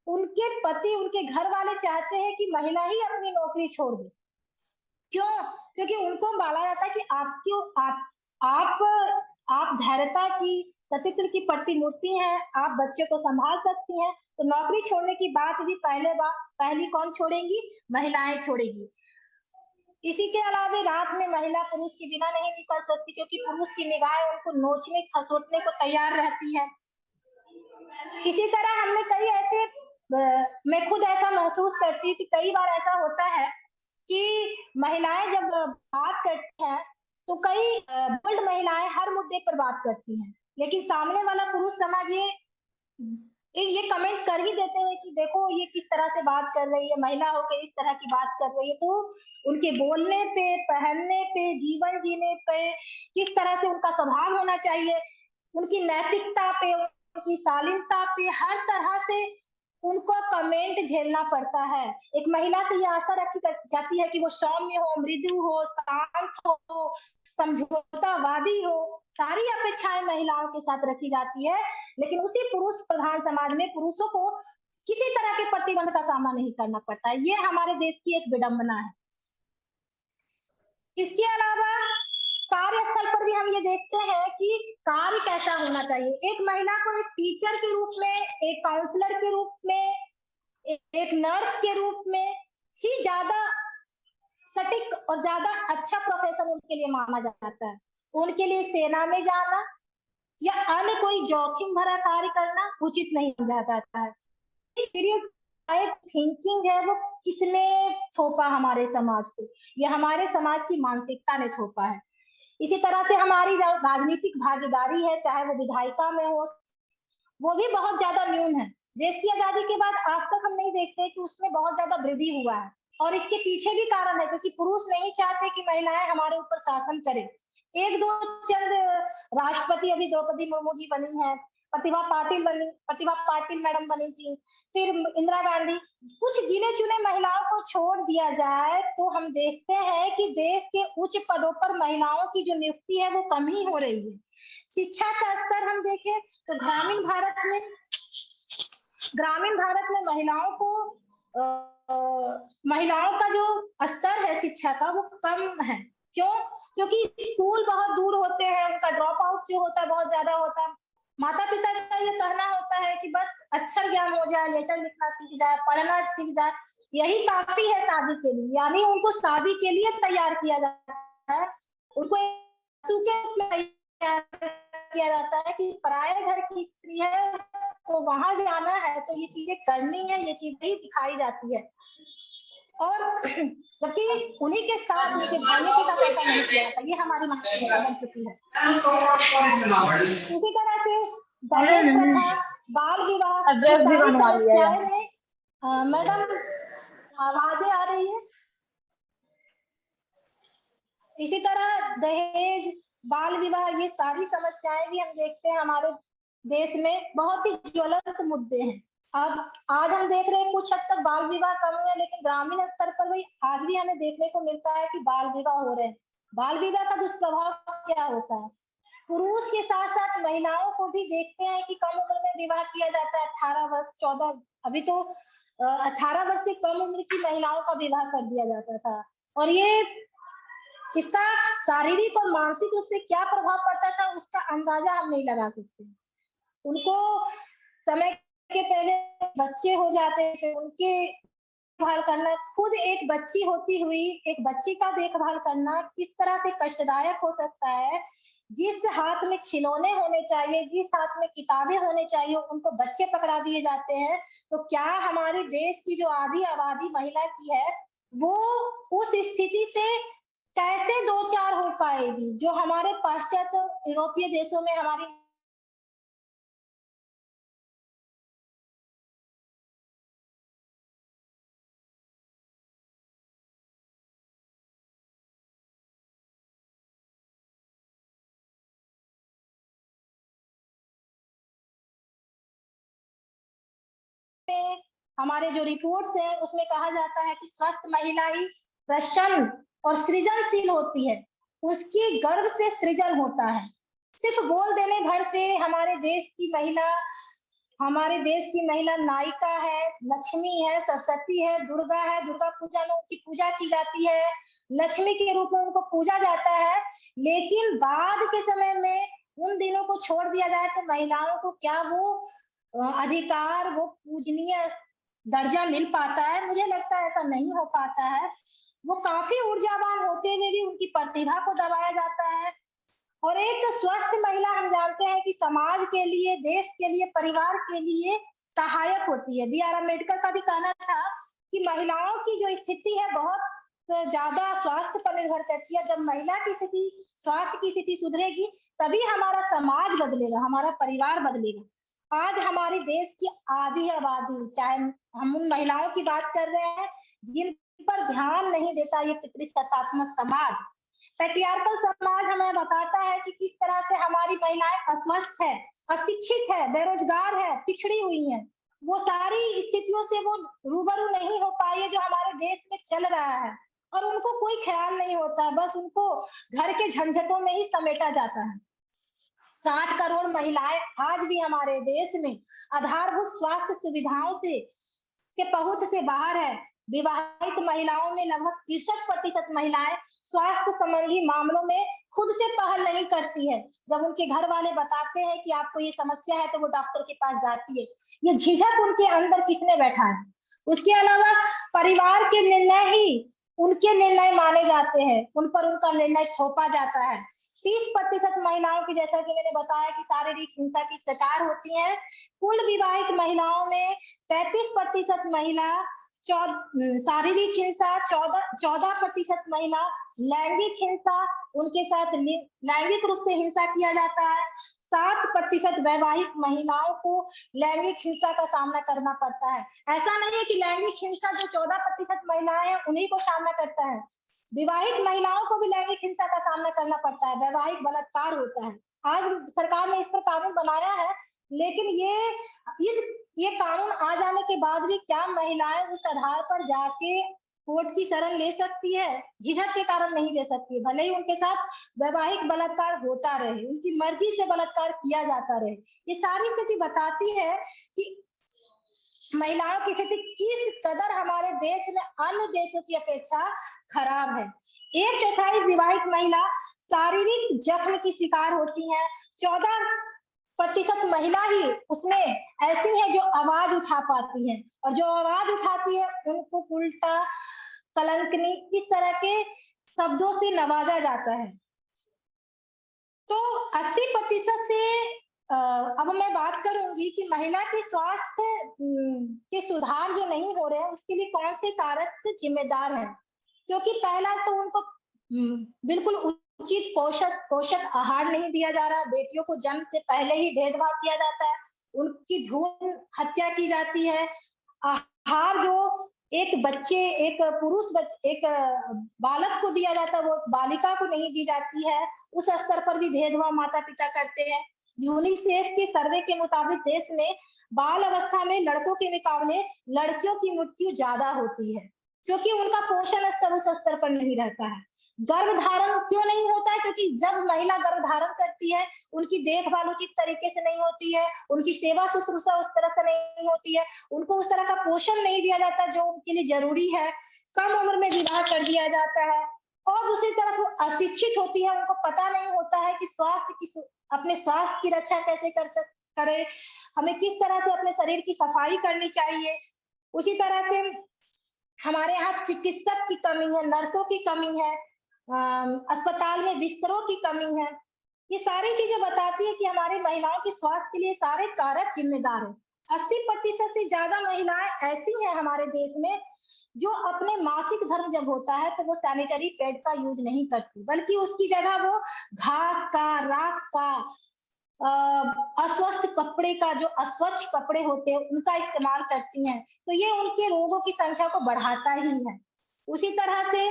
A: उनके पति उनके घर वाले चाहते हैं कि महिला ही अपनी नौकरी छोड़ दे। क्यों? क्योंकि उनको माना जाता है कि आप आप धैर्यता की सतीत्व की प्रतिमूर्ति हैं, आप बच्चे को संभाल सकती हैं, तो नौकरी छोड़ने की बात भी पहली कौन छोड़ेंगी, महिलाएं छोड़ेगी। इसी के अलावा रात में महिला पुरुष के बिना नहीं निकल सकती क्योंकि पुरुष की निगाहें उनको नोचने खसोटने को तैयार रहती है। इसी तरह हमने कई ऐसे मैं खुद ऐसा महसूस करती हूँ कि कई बार ऐसा होता है कि महिलाएं जब बात करती हैं तो कई बोल्ड महिलाएं हर मुद्दे पर बात करती हैं, लेकिन सामने वाला पुरुष समाज ये कमेंट कर ही देते हैं कि देखो ये किस तरह से बात कर रही है, महिला होकर इस तरह की बात कर रही है। तो उनके बोलने पे, पहनने पे, जीवन जीने पे, किस तरह से उनका स्वभाव होना चाहिए, उनकी नैतिकता पे, उनकी शालीनता पे, हर तरह से उनको कमेंट झेलना पड़ता है। एक महिला से ये आशा रखी जाती है कि वो सौम्य हो, मृदु हो, शांत हो, समझौतावादी हो, सारी अपेक्षाएं महिलाओं के साथ रखी जाती है, लेकिन उसी पुरुष प्रधान समाज में पुरुषों को किसी तरह के प्रतिबंध का सामना नहीं करना पड़ता है। ये हमारे देश की एक विडंबना है। इसके अलावा कार्यस्थल पर भी हम ये देखते हैं कि कार्य कैसा होना चाहिए। एक महिला को एक टीचर के रूप में, एक काउंसलर के रूप में, एक नर्स के रूप में ही ज्यादा सटीक और ज्यादा अच्छा प्रोफेशन उनके लिए माना जाता है। उनके लिए सेना में जाना या अन्य कोई जोखिम भरा कार्य करना उचित नहीं समझा जाता है। थिंकिंग है वो किसने थोपा हमारे समाज को, ये हमारे समाज की मानसिकता ने थोपा है। इसी तरह से हमारी राजनीतिक भागीदारी है, चाहे वो विधायिका में हो, वो भी बहुत ज्यादा न्यून है। देश की आजादी के बाद आज तक हम नहीं देखते कि उसमें बहुत ज्यादा वृद्धि हुआ है। और इसके पीछे भी कारण है, क्योंकि पुरुष नहीं चाहते कि महिलाएं हमारे ऊपर शासन करें। एक दो चंद राष्ट्रपति, अभी द्रौपदी मुर्मू जी बनी है, प्रतिभा पाटिल मैडम बनी थी, फिर इंदिरा गांधी, कुछ गिने चुने महिलाओं को छोड़ दिया जाए तो हम देखते हैं कि देश के उच्च पदों पर महिलाओं की जो नियुक्ति है वो कम ही हो रही है। शिक्षा का स्तर हम देखें तो ग्रामीण भारत में महिलाओं का जो स्तर है शिक्षा का वो कम है। क्यों? क्योंकि स्कूल बहुत दूर होते हैं, उनका ड्रॉप आउट जो होता है बहुत ज्यादा होता है। माता पिता का ये कहना होता है कि बस अच्छा ज्ञान हो जाए, लेटर लिखना सीख जाए, पढ़ना सीख जाए, यही काफी है शादी के लिए। यानी उनको शादी के लिए तैयार किया जाता है, उनको तैयार किया जाता है कि पराये घर की स्त्री है तो वहां जाना है तो ये चीजें करनी है, ये चीजें ही दिखाई जाती है। और जबकि उन्हीं के साथ, उनके भाइयों के साथ ऐसा नहीं किया जाता, ये हमारी मान्यता बन चुकी है। इसी तरह से दहेज प्रथा, बाल विवाह, ये सारी समस्याएं में मैडम आवाजें आ रही है। इसी तरह दहेज, बाल विवाह, ये सारी समस्याएं भी हम देखते हैं हमारे देश में बहुत ही ज्वलंत मुद्दे हैं। अब आज हम देख रहे हैं कुछ हद तक बाल विवाह कम हुए, लेकिन ग्रामीण स्तर पर भी आज भी हमें देखने को मिलता है कि बाल विवाह हो रहे हैं। बाल विवाह का दुष्प्रभाव क्या होता है? पुरुष के साथ साथ महिलाओं को भी देखते हैं कि कम उम्र में विवाह किया जाता है, 18 वर्ष 14, अभी तो 18 वर्ष से कम उम्र की महिलाओं का विवाह कर दिया जाता था। और ये इसका शारीरिक और मानसिक रूप से क्या प्रभाव पड़ता था उसका अंदाजा हम नहीं लगा सकते। उनको समय के पहले बच्चे हो जाते थे, उनके देखभाल करना, खुद एक बच्ची होती हुई एक बच्ची का देखभाल करना किस तरह से कष्टदायक हो सकता है। जिस हाथ में खिलौने होने चाहिए, जिस हाथ में किताबें होने चाहिए, उनको बच्चे पकड़ा दिए जाते हैं। तो क्या हमारे देश की जो आधी आबादी महिला की है वो उस स्थिति से कैसे दो चार हो पाएगी जो हमारे पाश्चात्य यूरोपीय देशों में हमारी हमारे जो रिपोर्ट्स हैं उसमें कहा जाता है कि स्वस्थ महिला ही प्रसन्न और सृजनशील होती है, उसकी गर्भ से सृजन होता है। सिर्फ बोल देने भर से हमारे देश की महिला नायिका है, लक्ष्मी है, सरस्वती है, दुर्गा पूजा में उनकी पूजा की जाती है, लक्ष्मी के रूप में उनको पूजा जाता है। लेकिन बाद के समय में उन दिनों को छोड़ दिया जाए तो महिलाओं को क्या वो अधिकार, वो पूजनीय दर्जा मिल पाता है? मुझे लगता है ऐसा नहीं हो पाता है। वो काफी ऊर्जावान होते हुए भी उनकी प्रतिभा को दबाया जाता है। और एक स्वस्थ महिला हम जानते हैं कि समाज के लिए, देश के लिए, परिवार के लिए सहायक होती है। बी आर अम्बेडकर का भी कहना था कि महिलाओं की जो स्थिति है बहुत ज्यादा स्वास्थ्य पर निर्भर करती है। जब महिला की स्थिति, स्वास्थ्य की स्थिति सुधरेगी तभी हमारा समाज बदलेगा, हमारा परिवार बदलेगा। आज हमारे देश की आधी आबादी, चाहे हम उन महिलाओं की बात कर रहे हैं जिन पर ध्यान नहीं देता ये पितृसत्तात्मक समाज, पैट्रियार्कल समाज हमें बताता है कि किस तरह से हमारी महिलाएं अस्वस्थ है, अशिक्षित है, बेरोजगार है, पिछड़ी हुई है। वो सारी स्थितियों से वो रूबरू नहीं हो पाई है जो हमारे देश में चल रहा है, और उनको कोई ख्याल नहीं होता, बस उनको घर के झंझटों में ही समेटा जाता है। 60 करोड़ महिलाएं आज भी हमारे देश में आधारभूत स्वास्थ्य सुविधाओं से के पहुंच से बाहर है। विवाहित महिलाओं में लगभग 63% महिलाएं स्वास्थ्य संबंधी मामलों में खुद से पहल नहीं करती है। जब उनके घर वाले बताते हैं कि आपको ये समस्या है तो वो डॉक्टर के पास जाती है। ये झिझक उनके अंदर किसने बैठा है? उसके अलावा परिवार के निर्णय ही उनके निर्णय माने जाते हैं, उन पर उनका निर्णय थोपा जाता है। 30% महिलाओं की, जैसा कि मैंने बताया, कि शारीरिक हिंसा की शिकार होती हैं। कुल विवाहित महिलाओं में 33% महिला शारीरिक हिंसा 14% महिला, लैंगिक हिंसा, उनके साथ लैंगिक रूप से हिंसा किया जाता है। 7% वैवाहिक महिलाओं को लैंगिक हिंसा का सामना करना पड़ता है। ऐसा नहीं है कि लैंगिक हिंसा जो 14% महिलाएं हैं उन्हीं को सामना करता है, विवाहित महिलाओं को भी लैंगिक हिंसा का सामना करना पड़ता है, वैवाहिक बलात्कार होता है। आज सरकार ने इस पर कानून बनाया है, लेकिन ये कानून आ जाने के बाद भी क्या महिलाएं उस आधार पर जाके कोर्ट की शरण ले सकती है? झिझक के कारण नहीं ले सकती है, भले ही उनके साथ वैवाहिक बलात्कार होता रहे, उनकी मर्जी से बलात्कार किया जाता रहे। ये सारी स्थिति बताती है कि महिलाओं की स्थिति किस कदर हमारे देश में अन्य देशों की अपेक्षा खराब है। 1/4 विवाहित महिला शारीरिक जख्म की शिकार होती हैं। 14% महिला ही उसमें ऐसी है जो आवाज उठा पाती हैं, और जो आवाज उठाती है उनको उल्टा, कलंकनी, इस तरह के शब्दों से नवाजा जाता है। तो 80% से अब मैं बात करूंगी कि महिला के स्वास्थ्य के सुधार जो नहीं हो रहे हैं उसके लिए कौन से कारक जिम्मेदार हैं। क्योंकि पहला तो उनको बिल्कुल उचित पोषक आहार नहीं दिया जा रहा, बेटियों को जन्म से पहले ही भेदभाव किया जाता है, उनकी भ्रूण हत्या की जाती है। आहार जो एक बालक को दिया जाता है वो बालिका को नहीं दी जाती है, उस स्तर पर भी भेदभाव माता पिता करते हैं। यूनिसेफ के सर्वे के मुताबिक देश में बाल अवस्था में लड़कों के मुकाबले लड़कियों की मृत्यु ज्यादा होती है, क्योंकि उनका पोषण स्तर उस स्तर पर नहीं रहता है। गर्भधारण क्यों नहीं होता है? क्योंकि जब महिला गर्भधारण करती है उनकी देखभाल उचित तरीके से नहीं होती है, उनकी सेवा शुश्रूषा उस तरह से नहीं होती है, उनको उस तरह का पोषण नहीं दिया जाता जो उनके लिए जरूरी है, कम उम्र में विवाह कर दिया जाता है, और दूसरी तरफ वो अशिक्षित होती है, उनको पता नहीं होता है कि अपने स्वास्थ्य की रक्षा कैसे करें, हमें किस तरह से अपने शरीर की सफाई करनी चाहिए। उसी तरह से हमारे यहाँ चिकित्सक की कमी है, नर्सों की कमी है, अस्पताल में बिस्तरों की कमी है। ये सारी चीजें बताती है कि हमारी महिलाओं के स्वास्थ्य के लिए सारे कारक जिम्मेदार हैं। 80% से ज्यादा महिलाएं ऐसी हैं हमारे देश में जो अपने मासिक धर्म जब होता है तो वो सैनिटरी पैड का यूज नहीं करती, बल्कि उसकी जगह वो घास का, राख का, अस्वस्थ कपड़े का, जो अस्वच्छ कपड़े होते हैं उनका इस्तेमाल करती हैं। तो ये उनके रोगों की संख्या को बढ़ाता ही है। उसी तरह से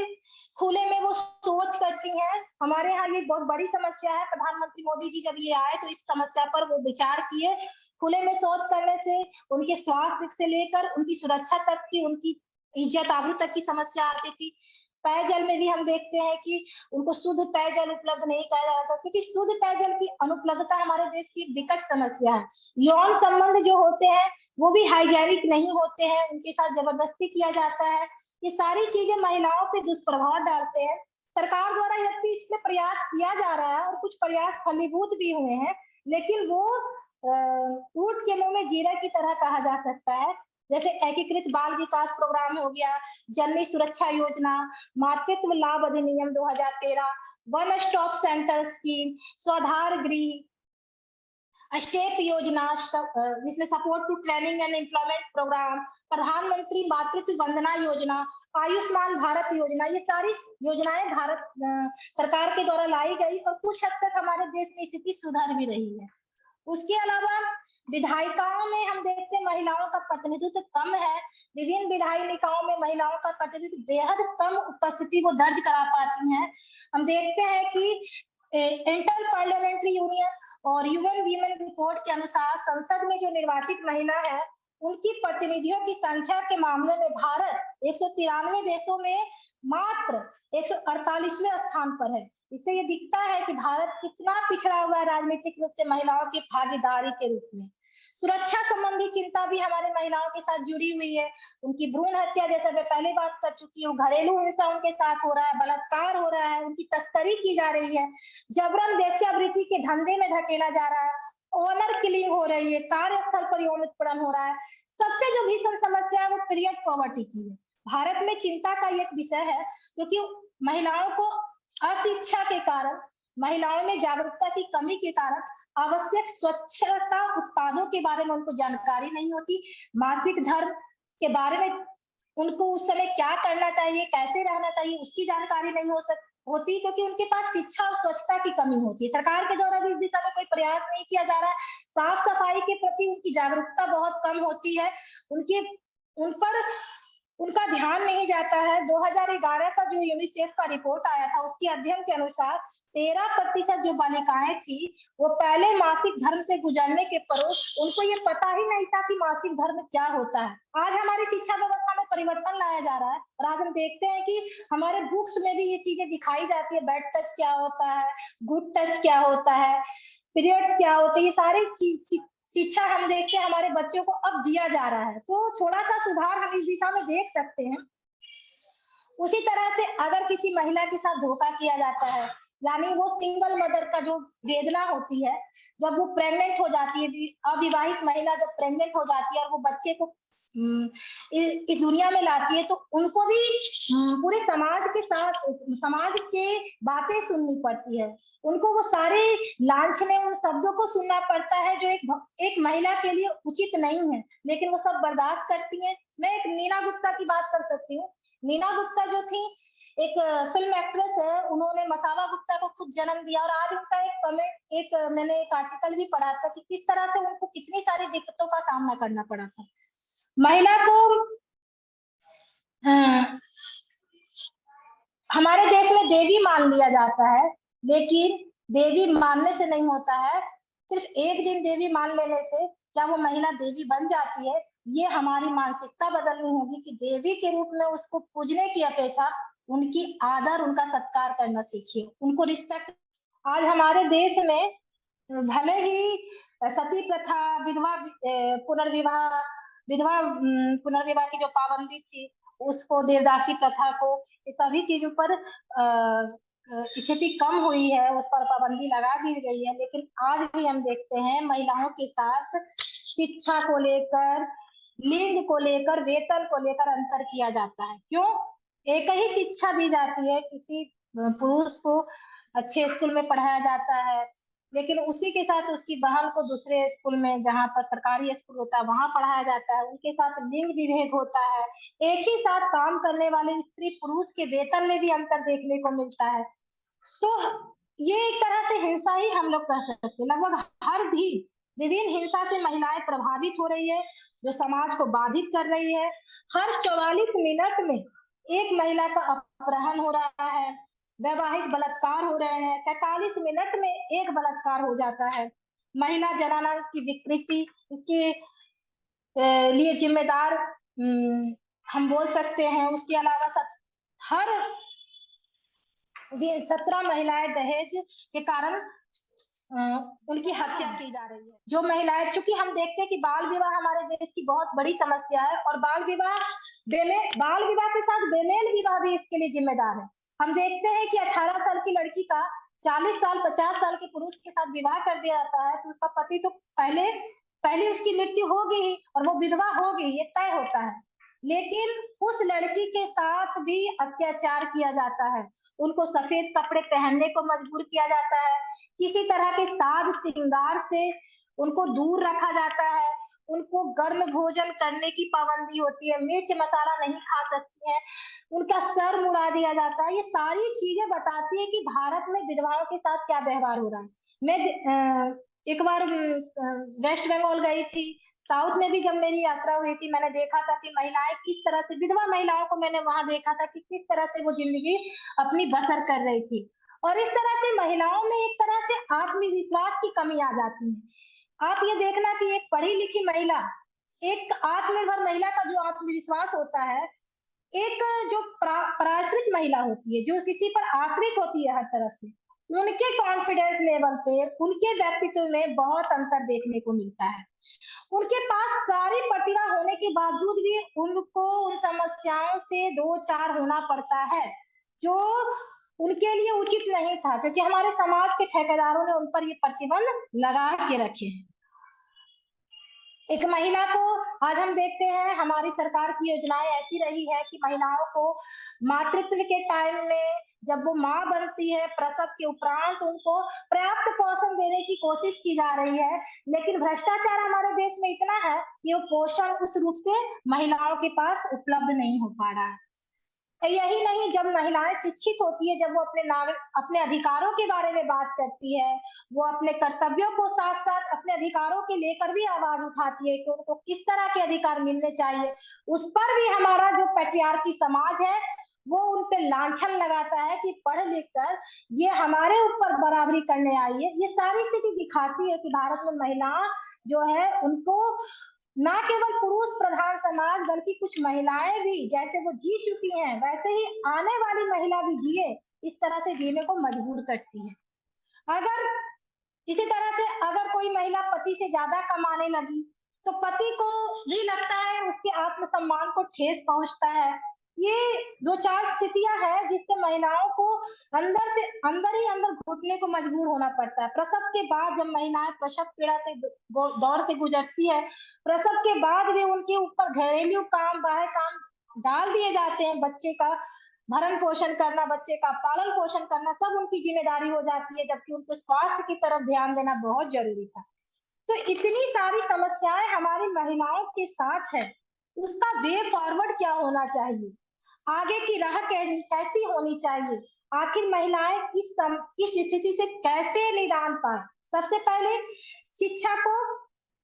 A: खुले में वो शौच करती हैं। हमारे यहाँ ये बहुत बड़ी समस्या है। प्रधानमंत्री मोदी जी जब ये आए तो इस समस्या पर वो विचार किए। खुले में शौच करने से उनके स्वास्थ्य से लेकर उनकी सुरक्षा तक की, उनकी इज्जत आबरू तक की समस्या आती थी। पेयजल में भी हम देखते हैं कि उनको शुद्ध पेयजल उपलब्ध नहीं कराया जा रहा था, क्योंकि शुद्ध पेयजल की अनुपलब्धता हमारे देश की विकट समस्या है। यौन संबंध जो होते हैं वो भी हाइजेनिक नहीं होते हैं, उनके साथ जबरदस्ती किया जाता है। ये सारी चीजें महिलाओं पे दुष्प्रभाव डालते हैं। सरकार द्वारा यद्यपि इसमें प्रयास किया जा रहा है और कुछ प्रयास फलीभूत भी हुए हैं, लेकिन वो ऊंट के मुंह में जीरा की तरह कहा जा सकता है। जैसे एकीकृत बाल विकास प्रोग्राम हो गया, जननी सुरक्षा योजना, मातृत्व लाभ अधिनियम 2013, one stop centre scheme, Swadhar Greh, step योजना, जिसमें support to training and employment programme, Pradhanmantri Matritva Vandana Yojana, Ayushman Bharat योजना, ये सारी योजनाएं भारत सरकार के द्वारा लाई गई और कुछ हद तक हमारे देश में स्थिति सुधर भी रही है। उसके अलावा विधायिकाओं में हम देखते हैं महिलाओं का प्रतिनिधित्व कम है। विभिन्न विधायी निकायों में महिलाओं का प्रतिनिधित्व बेहद कम उपस्थिति वो दर्ज करा पाती हैं। हम देखते हैं कि इंटर पार्लियामेंट्री यूनियन और यूएन वीमेन रिपोर्ट के अनुसार संसद में जो निर्वाचित महिला है उनकी प्रतिनिधियों की संख्या के मामले में भारत 193 देशों में मात्र 148वें स्थान पर है। इससे ये दिखता है कि भारत कितना पिछड़ा हुआ है राजनीतिक रूप से महिलाओं की भागीदारी के रूप में। सुरक्षा संबंधी चिंता भी हमारे महिलाओं के साथ जुड़ी हुई है। उनकी भ्रूण हत्या, जैसा मैं पहले बात कर चुकी हूँ, घरेलू हिंसा उनके साथ हो रहा है, बलात्कार हो रहा है, उनकी तस्करी की जा रही है, जबरन वेश्यावृत्ति के धंधे में धकेला जा रहा है, ऑनर किलिंग हो रही है, कार्यस्थल पर यौन उत्पीड़न हो रहा है। सबसे जो भीषण समस्या है वो पीरियड पॉवर्टी की है। भारत में चिंता का एक विषय है, क्योंकि महिलाओं को अशिक्षा के कारण, महिलाओं में जागरूकता की कमी के कारण आवश्यक स्वच्छता उत्पादों के बारे में उनको जानकारी नहीं होती, मासिक धर्म के बारे में उनको उस समय क्या करना चाहिए, कैसे रहना चाहिए, उसकी जानकारी नहीं होती, क्योंकि उनके पास शिक्षा और स्वच्छता की कमी होती है। सरकार के द्वारा भी इस दिशा में कोई प्रयास नहीं किया जा रहा है। साफ-सफाई के प्रति उनकी जागरूकता बहुत कम होती है। उनकी उन पर उनका ध्यान नहीं जाता है। 2011 का जो यूनिसेफ का रिपोर्ट आया था, उसके अध्ययन के अनुसार 13% जो बालिकाएं थी, वो पहले मासिक धर्म से गुजरने के परोक्ष उनको ये पता ही नहीं था कि मासिक धर्म क्या होता है। आज हमारी शिक्षा व्यवस्था में परिवर्तन लाया जा रहा है और आज हम देखते हैं कि हमारे बुक्स में भी ये चीजें दिखाई जाती है। बैड टच क्या होता है, गुड टच क्या होता है, पीरियड्स क्या होते हैं, ये सारी चीज शिक्षा हम देखते हैं हमारे बच्चों को अब दिया जा रहा है। तो थोड़ा-सा सुधार हम इस दिशा में देख सकते हैं। उसी तरह से अगर किसी महिला के साथ धोखा किया जाता है, यानी वो सिंगल मदर का जो वेदना होती है, जब वो प्रेग्नेंट हो जाती है, अविवाहित महिला जब प्रेग्नेंट हो जाती है और वो बच्चे को उम, इस दुनिया में लाती है, तो उनको भी पूरे समाज के साथ समाज के बातें सुननी पड़ती है। उनको वो सारे लांछने उन शब्दों को सुनना पड़ता है जो एक महिला के लिए उचित नहीं है, लेकिन वो सब बर्दाश्त करती हैं। मैं एक नीना गुप्ता की बात कर सकती हूँ। नीना गुप्ता जो थी एक फिल्म एक्ट्रेस है, उन्होंने मसावा गुप्ता को खुद जन्म दिया और आज उनका मैंने एक आर्टिकल भी पढ़ा था कि किस तरह से उनको कितनी सारी दिक्कतों का सामना करना पड़ा था। महिला को हाँ, हमारे देश में देवी मान लिया जाता है, लेकिन देवी मानने से नहीं होता है। सिर्फ एक दिन देवी मान लेने से क्या वो महिला देवी बन जाती है? ये हमारी मानसिकता बदलनी होगी कि देवी के रूप में उसको पूजने की अपेक्षा उनकी आदर, उनका सत्कार करना सीखिए, उनको रिस्पेक्ट। आज हमारे देश में भले ही सती प्रथा, पुनर्विवाह पुनर्विवाह की जो पाबंदी थी, उसको देवदासी प्रथा को, ये सभी चीज़ों पर स्थिति कम हुई है, उस पर पाबंदी लगा दी गई है, लेकिन आज भी हम देखते हैं महिलाओं के साथ शिक्षा को लेकर, लिंग को लेकर, वेतन को लेकर अंतर किया जाता है। क्यों? एक ही शिक्षा दी जाती है, किसी पुरुष को अच्छे स्कूल में पढ़ाया जाता है, लेकिन उसी के साथ उसकी बहन को दूसरे स्कूल में, जहाँ पर सरकारी स्कूल होता है, वहाँ पढ़ाया जाता है, उनके साथ लिंग विभेद होता है। एक ही साथ काम करने वाले स्त्री पुरुष के वेतन में भी अंतर देखने को मिलता है। तो ये एक तरह से हिंसा ही हम लोग कह सकते हैं। लगभग हर दिन विभिन्न हिंसा से महिलाएं प्रभावित हो रही है, जो समाज को बाधित कर रही है। हर 44 मिनट में एक महिला का अपहरण हो रहा है, वैवाहिक बलात्कार हो रहे हैं, 43 मिनट में एक बलात्कार हो जाता है। महिला जनाना की विकृति, इसके लिए जिम्मेदार हम बोल सकते हैं। उसके अलावा हर 17 महिलाएं दहेज के कारण उनकी हत्या की जा रही है। जो महिलाएं, चूंकि हम देखते हैं कि बाल विवाह हमारे देश की बहुत बड़ी समस्या है और बाल विवाह के साथ बेमेल विवाह भी इसके लिए जिम्मेदार है। हम देखते हैं कि 18 साल की लड़की का 40 साल 50 साल के पुरुष के साथ विवाह कर दिया जाता है, तो उसका पति तो पहले पहले उसकी मृत्यु होगी और वो विधवा होगी, ये तय होता है। लेकिन उस लड़की के साथ भी अत्याचार किया जाता है, उनको सफेद कपड़े पहनने को मजबूर किया जाता है, किसी तरह के साज श्रृंगार से उनको दूर रखा जाता है, उनको गर्म भोजन करने की पाबंदी होती है, मिर्च मसाला नहीं खा सकती है, उनका सर मुड़ा दिया जाता है। ये सारी चीजें बताती है कि भारत में विधवाओं के साथ क्या व्यवहार हो रहा है। मैं एक बार वेस्ट बंगाल गई थी, साउथ में भी जब मेरी यात्रा हुई थी, मैंने देखा था कि महिलाएं किस तरह से, विधवा महिलाओं को मैंने वहां देखा था कि किस तरह से वो जिंदगी अपनी बसर कर रही थी। और इस तरह से महिलाओं में एक तरह से आत्मविश्वास की कमी आ जाती है। आप ये देखना कि एक पढ़ी लिखी महिला, एक आत्मनिर्भर महिला का जो आत्मविश्वास होता है, एक जो पराश्रित महिला होती है, जो किसी पर आश्रित होती है हर तरफ से, उनके कॉन्फिडेंस लेवल पे, उनके व्यक्तित्व में बहुत अंतर देखने को मिलता है। उनके पास सारी प्रतिभा होने के बावजूद भी उनको उन समस्याओं से दो चार होना पड़ता है, जो उनके लिए उचित नहीं था, क्योंकि हमारे समाज के ठेकेदारों ने उन पर ये प्रतिबंध लगा के रखे हैं। एक महिला को आज हम देखते हैं हमारी सरकार की योजनाएं ऐसी रही है कि महिलाओं को मातृत्व के टाइम में जब वो माँ बनती है प्रसव के उपरांत उनको पर्याप्त पोषण देने की कोशिश की जा रही है, लेकिन भ्रष्टाचार हमारे देश में इतना है कि वो पोषण उस रूप से महिलाओं के पास उपलब्ध नहीं हो पा रहा है। यही नहीं, जब महिलाएं शिक्षित होती है, जब वो अपने अधिकारों के बारे में बात करती है, वो अपने कर्तव्यों को साथ साथ अपने अधिकारों के लेकर भी आवाज उठाती है कि उनको किस तरह के अधिकार मिलने चाहिए, उस पर भी हमारा जो पैट्रियार्की समाज है वो उन पे लांछन लगाता है कि पढ़ लिख कर ये हमारे ऊपर बराबरी करने आई है। ये सारी स्थिति दिखाती है कि भारत में महिला जो है उनको ना केवल पुरुष प्रधान समाज बल्कि कुछ महिलाएं भी जैसे वो जी चुकी हैं वैसे ही आने वाली महिला भी जिए, इस तरह से जीने को मजबूर करती है। अगर इसी तरह से अगर कोई महिला पति से ज्यादा कमाने लगी तो पति को भी लगता है उसके आत्मसम्मान को ठेस पहुंचता है। ये दो चार स्थितियां हैं जिससे महिलाओं को अंदर ही अंदर घुटने को मजबूर होना पड़ता है। प्रसव के बाद जब महिलाएं प्रसव पीड़ा से दौर से गुजरती है, प्रसव के बाद भी उनके ऊपर घरेलू काम बाह्य काम डाल दिए जाते हैं। बच्चे का भरण पोषण करना, बच्चे का पालन पोषण करना सब उनकी जिम्मेदारी हो जाती है, जबकि उनको स्वास्थ्य की तरफ ध्यान देना बहुत जरूरी था। तो इतनी सारी समस्याएं हमारी महिलाओं के साथ है, उसका वे फॉरवर्ड क्या होना चाहिए, आगे की राह कैसी होनी चाहिए, आखिर महिलाएं इस स्थिति से कैसे निदान पाए। सबसे पहले शिक्षा को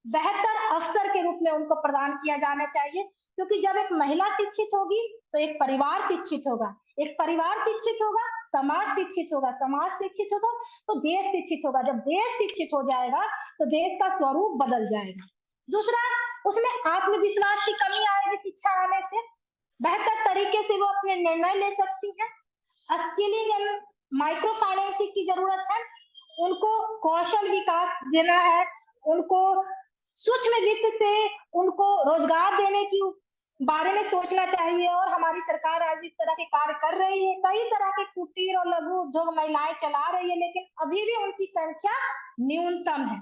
A: बेहतर अवसर के रूप में उनको प्रदान किया जाना चाहिए, क्योंकि जब एक महिला शिक्षित होगी तो एक परिवार शिक्षित होगा, एक परिवार शिक्षित होगा समाज शिक्षित होगा, समाज शिक्षित होगा तो देश शिक्षित होगा, जब देश शिक्षित हो जाएगा तो देश का स्वरूप बदल जाएगा। दूसरा, उसमें आत्मविश्वास की कमी आएगी। शिक्षा आने से बेहतर तरीके से वो अपने निर्णय ले सकती है। स्किलिंग एंड माइक्रो फाइनेंसिंग की जरूरत है, उनको कौशल विकास देना है, उनको सूक्ष्म वित्त से उनको रोजगार देने की बारे में सोचना चाहिए। और हमारी सरकार आज इस तरह के कार्य कर रही है, कई तरह के कुटीर और लघु उद्योग महिलाएं चला रही है, लेकिन अभी भी उनकी संख्या न्यूनतम है।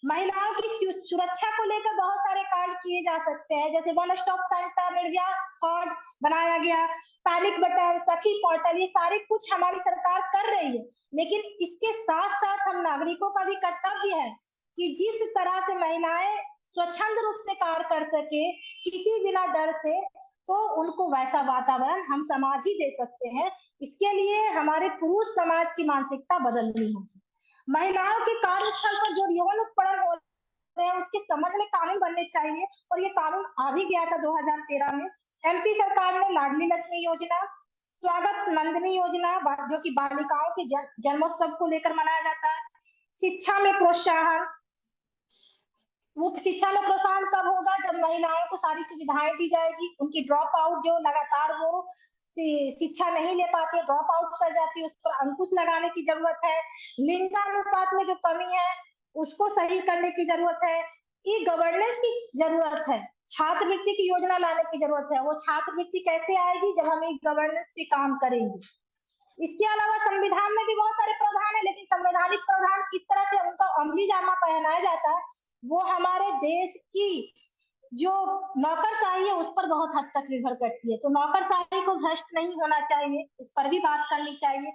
A: महिलाओं की सुरक्षा को लेकर बहुत सारे कार्य किए जा सकते हैं, जैसे one stop centre, Nirbhaya squad बनाया गया, पैनिक बटन, सखी पोर्टल, ये सारे कुछ हमारी सरकार कर रही है। लेकिन इसके साथ साथ हम नागरिकों का भी कर्तव्य है कि जिस तरह से महिलाएं स्वच्छंद रूप से कार्य कर सके किसी बिना डर से, तो उनको वैसा वातावरण हम समाज ही दे सकते हैं। इसके लिए हमारे पुरुष समाज की मानसिकता बदलनी होगी। महिलाओं के कार्यस्थल पर जो यौन उत्पीड़न हो रहे हैं उसके संबंध में कानून बनने चाहिए, और ये कानून आ भी गया था 2013 में। एमपी सरकार ने लाडली लक्ष्मी योजना, स्वागत नंदिनी योजना जो कि बालिकाओं के जन्मोत्सव को लेकर मनाया जाता है। शिक्षा में प्रोत्साहन, उच्च शिक्षा में प्रोत्साहन कब होगा, जब महिलाओं को सारी सुविधाएं दी जाएगी, उनकी ड्रॉप आउट जो लगातार वो शिक्षा नहीं ले पाती, ड्रॉप आउट कर जाती है, उस पर अंकुश लगाने की जरूरत है। लिंगानुपात में जो कमी है उसको सही करने की जरूरत है। ई गवर्नेंस की जरूरत है, छात्रवृत्ति की योजना लाने की जरूरत है। वो छात्रवृत्ति कैसे आएगी, जब हम ई गवर्नेंस पे काम करेंगे। इसके अलावा संविधान में भी बहुत सारे प्रावधान है, लेकिन संवैधानिक प्रावधान किस तरह से उनका अमली जामा पहनाया जाता है वो हमारे देश की जो नौकरशाही है उस पर बहुत हद तक निर्भर करती है। तो नौकरशाही को भ्रष्ट नहीं होना चाहिए, इस पर भी बात करनी चाहिए।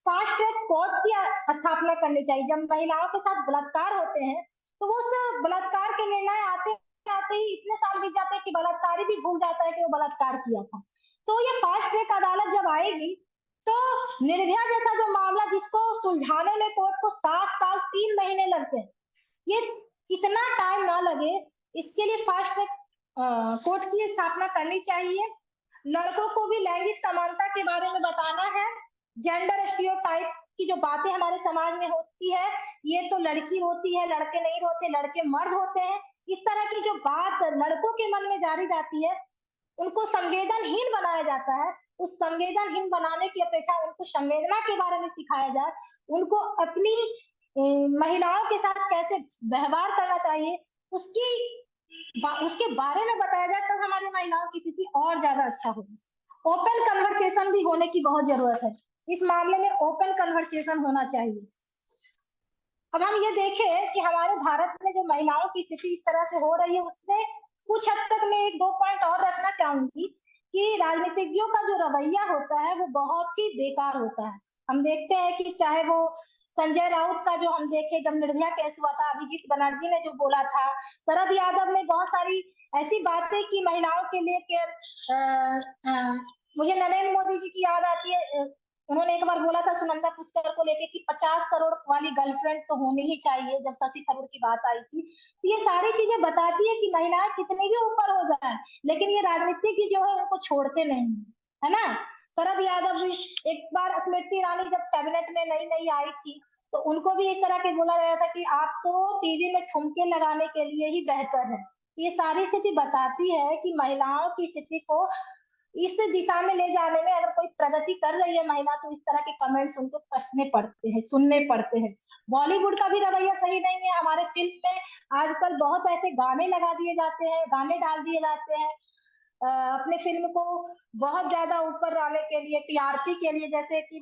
A: फास्ट ट्रैक कोर्ट की स्थापना करनी चाहिए। जब महिलाओं के साथ बलात्कार होते हैं तो उस बलात्कार के निर्णय आते आते ही इतने साल बीत जाते हैं कि बलात्कारी भी भूल जाता है कि वो बलात्कार किया था। तो ये फास्ट ट्रैक अदालत जब आएगी तो निर्भया जैसा जो मामला जिसको सुलझाने में कोर्ट को 7 साल 3 महीने लगते हैं, ये इतना टाइम ना लगे, इसके लिए फास्ट ट्रैक कोर्ट की स्थापना करनी चाहिए। लड़कों को भी लैंगिक समानता के बारे में बताना है। जेंडर स्टीरियोटाइप की जो बातें हमारे समाज में होती है, ये तो लड़की होती है, लड़के नहीं होते, लड़के मर्द होते हैं, इस तरह की जो बात लड़कों के मन में जारी जाती है, उनको संवेदनहीन बनाया जाता है। उस संवेदनहीन बनाने की अपेक्षा उनको संवेदना के बारे में सिखाया जाए, उनको अपनी महिलाओं के साथ कैसे व्यवहार करना चाहिए उसके बारे में बताया जाए, तब हमारी महिलाओं की स्थिति और ज्यादा अच्छा होगी। ओपन कन्वर्सेशन भी होने की बहुत जरूरत है, इस मामले में ओपन कन्वर्सेशन होना चाहिए। अब हम ये देखें कि हमारे भारत में जो महिलाओं की स्थिति इस तरह से हो रही है, उसमें कुछ हद तक मैं 1-2 पॉइंट और रखना चाहूंगी कि राजनीतिज्ञों का जो रवैया होता है वो बहुत ही बेकार होता है। हम देखते हैं कि चाहे वो संजय राउत का जो हम देखे जब निर्भया केस हुआ था, अभिजीत बनर्जी ने जो बोला था, शरद यादव ने बहुत सारी ऐसी बातें की महिलाओं के लिए कि मुझे नरेंद्र मोदी जी की याद आती है। उन्होंने एक बार बोला था सुनंदा पुष्कर को लेके कि 50 करोड़ वाली गर्लफ्रेंड तो होनी ही चाहिए, जब शशि थरूर की बात आई थी। तो ये सारी चीजें बताती है कि महिलाएं कितनी भी ऊपर हो जाए, लेकिन ये राजनीति की जो है उनको छोड़ते नहीं, है ना। शरद यादव भी एक बार, स्मृति ईरानी जब कैबिनेट में नई नई आई थी, तो उनको भी इस तरह के बोला गया था कि आप तो टीवी में ठुमके लगाने के लिए ही बेहतर है। ये सारी स्थिति बताती है कि महिलाओं की स्थिति को इस दिशा में ले जाने में अगर कोई प्रगति कर रही है महिला, तो इस तरह के कमेंट्स उनको कसने पड़ते हैं, सुनने पड़ते हैं। बॉलीवुड का भी रवैया सही नहीं है। हमारे फिल्म में आजकल बहुत ऐसे गाने लगा दिए जाते हैं, गाने डाल दिए जाते हैं अपने फिल्म को बहुत ज्यादा ऊपर लाने के लिए, टीआरपी के लिए। जैसे कि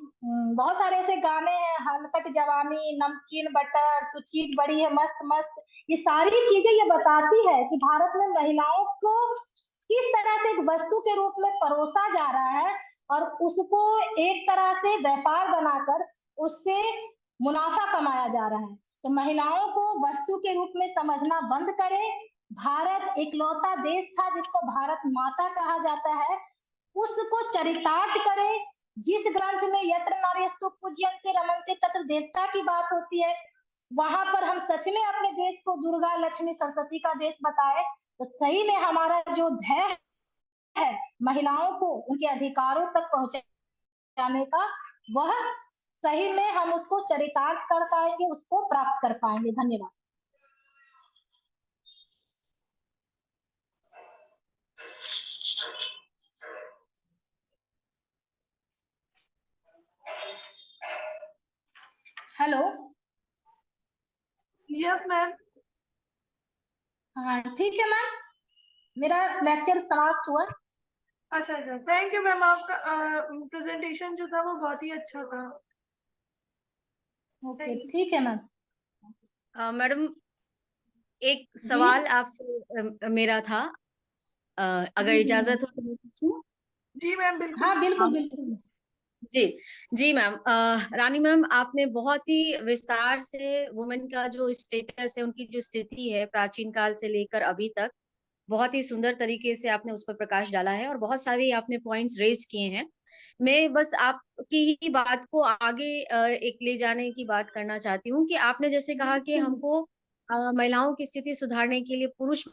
A: बहुत सारे ऐसे गाने हैं, हलकट जवानी, नमकीन बटर, तो चीज बड़ी है मस्त मस्त। ये सारी चीजें ये बताती है कि भारत में महिलाओं को किस तरह से एक वस्तु के रूप में परोसा जा रहा है, और उसको एक तरह से व्यापार बनाकर उससे मुनाफा कमाया जा रहा है। तो महिलाओं को वस्तु के रूप में समझना बंद करें। भारत इकलौता देश था जिसको भारत माता कहा जाता है, उसको चरितार्थ करे। जिस ग्रंथ में यत्र नार्यस्तु पूज्यन्ते रमन्ते तत्र देवता की बात होती है, वहां पर हम सच में अपने देश को दुर्गा लक्ष्मी सरस्वती का देश बताए, तो सही में हमारा जो ध्येय है महिलाओं को उनके अधिकारों तक पहुंचाने का, वह सही में हम उसको चरितार्थ कर पाएंगे, उसको प्राप्त कर पाएंगे। धन्यवाद। हेलो।
C: Yes ma'am.
A: हाँ ठीक है मैम, मेरा लेक्चर समाप्त हुआ।
C: अच्छा अच्छा, थैंक यू मैम, आपका प्रेजेंटेशन जो था वो बहुत ही अच्छा था।
A: ओके ठीक है मैम।
B: मैडम, एक
A: जी
B: सवाल आपसे मेरा था, अगर
A: जी जी मैम।
B: इजाजत हो तो मैं पूछूं?
C: जी मैम बिल्कुल।
A: हाँ बिल्कुल
B: हाँ
A: बिल्कुल।
B: जी। जी मैम, रानी मैम, आपने बहुत ही विस्तार से वुमेन का जो स्टेटस है, उनकी जो स्थिति है प्राचीन काल से लेकर अभी तक, बहुत ही सुंदर तरीके से आपने उस पर प्रकाश डाला है और बहुत सारे आपने पॉइंट्स रेज किए हैं। मैं बस आपकी ही बात को आगे एक ले जाने की बात करना चाहती हूँ कि आपने जैसे कहा कि हमको महिलाओं की स्थिति सुधारने के लिए पुरुष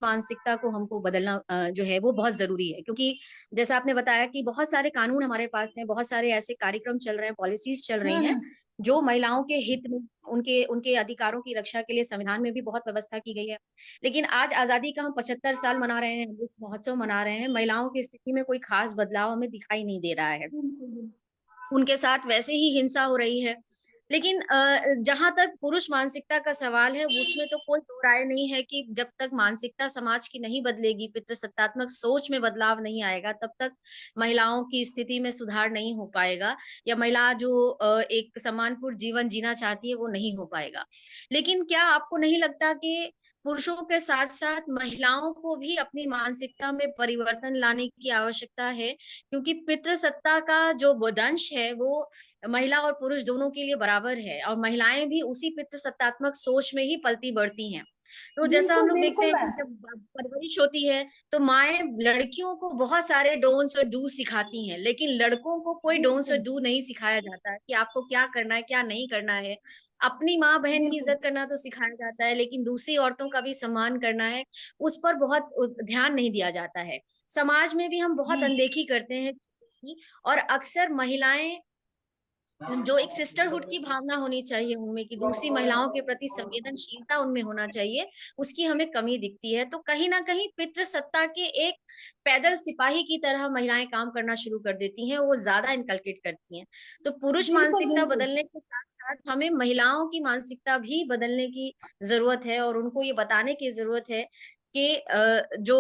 B: मानसिकता को हमको बदलना जो है वो बहुत जरूरी है, क्योंकि जैसा आपने बताया कि बहुत सारे कानून हमारे पास हैं, बहुत सारे ऐसे कार्यक्रम चल रहे हैं, पॉलिसीज चल रही हैं
A: हम्म।
B: जो महिलाओं के हित में, उनके उनके अधिकारों की रक्षा के लिए संविधान में भी बहुत व्यवस्था की गई है। लेकिन आज आजादी का हम 75 साल मना रहे हैं, इस महोत्सव मना रहे हैं, महिलाओं की स्थिति में कोई खास बदलाव हमें दिखाई नहीं दे रहा है। उनके साथ वैसे ही हिंसा हो रही है। लेकिन जहां तक पुरुष मानसिकता का सवाल है, उसमें तो कोई दो राय नहीं है कि जब तक मानसिकता समाज की नहीं बदलेगी, पितृसत्तात्मक सोच में बदलाव नहीं आएगा, तब तक महिलाओं की स्थिति में सुधार नहीं हो पाएगा, या महिला जो एक सम्मानपूर्ण जीवन जीना चाहती है वो नहीं हो पाएगा। लेकिन क्या आपको नहीं लगता कि पुरुषों के साथ साथ महिलाओं को भी अपनी मानसिकता में परिवर्तन लाने की आवश्यकता है? क्योंकि पितृसत्ता का जो वंश है वो महिला और पुरुष दोनों के लिए बराबर है, और महिलाएं भी उसी पितृसत्तात्मक सोच में ही पलती बढ़ती हैं। तो जैसा हम
A: बिल्कुल
B: लोग देखते
A: बिल्कुल
B: हैं कि
A: मैम।
B: जब परवरिश होती है तो माएं लड़कियों को बहुत सारे डोन्स और डू सिखाती हैं, लेकिन लड़कों को कोई डोन्स और
A: बिल्कुल
B: डू नहीं सिखाया जाता है कि आपको क्या करना है क्या नहीं करना है। अपनी माँ बहन की
A: बिल्कुल।
B: इज्जत करना तो सिखाया जाता है, लेकिन दूसरी औरतों का भी सम्मान करना है, उस पर बहुत ध्यान नहीं दिया जाता है। समाज में भी हम बहुत
A: जी
B: अनदेखी करते हैं, और अक्सर महिलाएं, जो एक सिस्टरहुड की भावना होनी चाहिए उनमें, कि दूसरी महिलाओं के प्रति संवेदनशीलता उनमें होना चाहिए, उसकी हमें कमी दिखती है। तो कहीं ना कहीं पितृसत्ता के एक पैदल सिपाही की तरह महिलाएं काम करना शुरू कर देती हैं, वो ज्यादा इनकलकेट करती हैं। तो पुरुष
A: बिल्कुल
B: मानसिकता
A: बिल्कुल।
B: बदलने के साथ साथ हमें महिलाओं की मानसिकता भी बदलने की जरूरत है, और उनको ये बताने की जरूरत है कि जो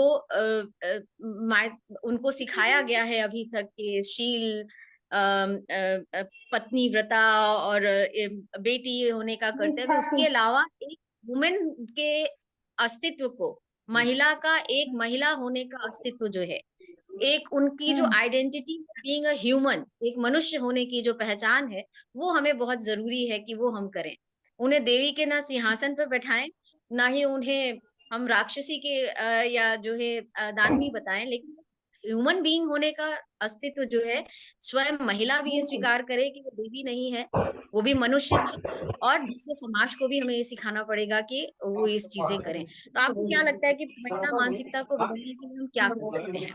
B: उनको सिखाया गया है अभी तक कि शील पत्नी व्रता और बेटी होने का कर्तव्य, उसके अलावा एक वुमेन के अस्तित्व को, महिला का, एक महिला होने का अस्तित्व जो है, एक उनकी जो आइडेंटिटी बीइंग अ ह्यूमन, एक मनुष्य होने की जो पहचान है, वो हमें बहुत जरूरी है कि वो हम करें। उन्हें देवी के ना सिंहासन पर बैठाएं, ना ही उन्हें हम राक्षसी के या जो है दानवी बताएं, लेकिन ह्यूमन बीइंग होने का अस्तित्व जो है, स्वयं महिला भी ये स्वीकार करे कि वो देवी नहीं है, वो भी मनुष्य है, और दूसरे समाज को भी हमें ये सिखाना पड़ेगा कि वो इस चीजें करें। तो आपको क्या लगता है कि महिला मानसिकता को बदलने के लिए हम क्या कर सकते हैं?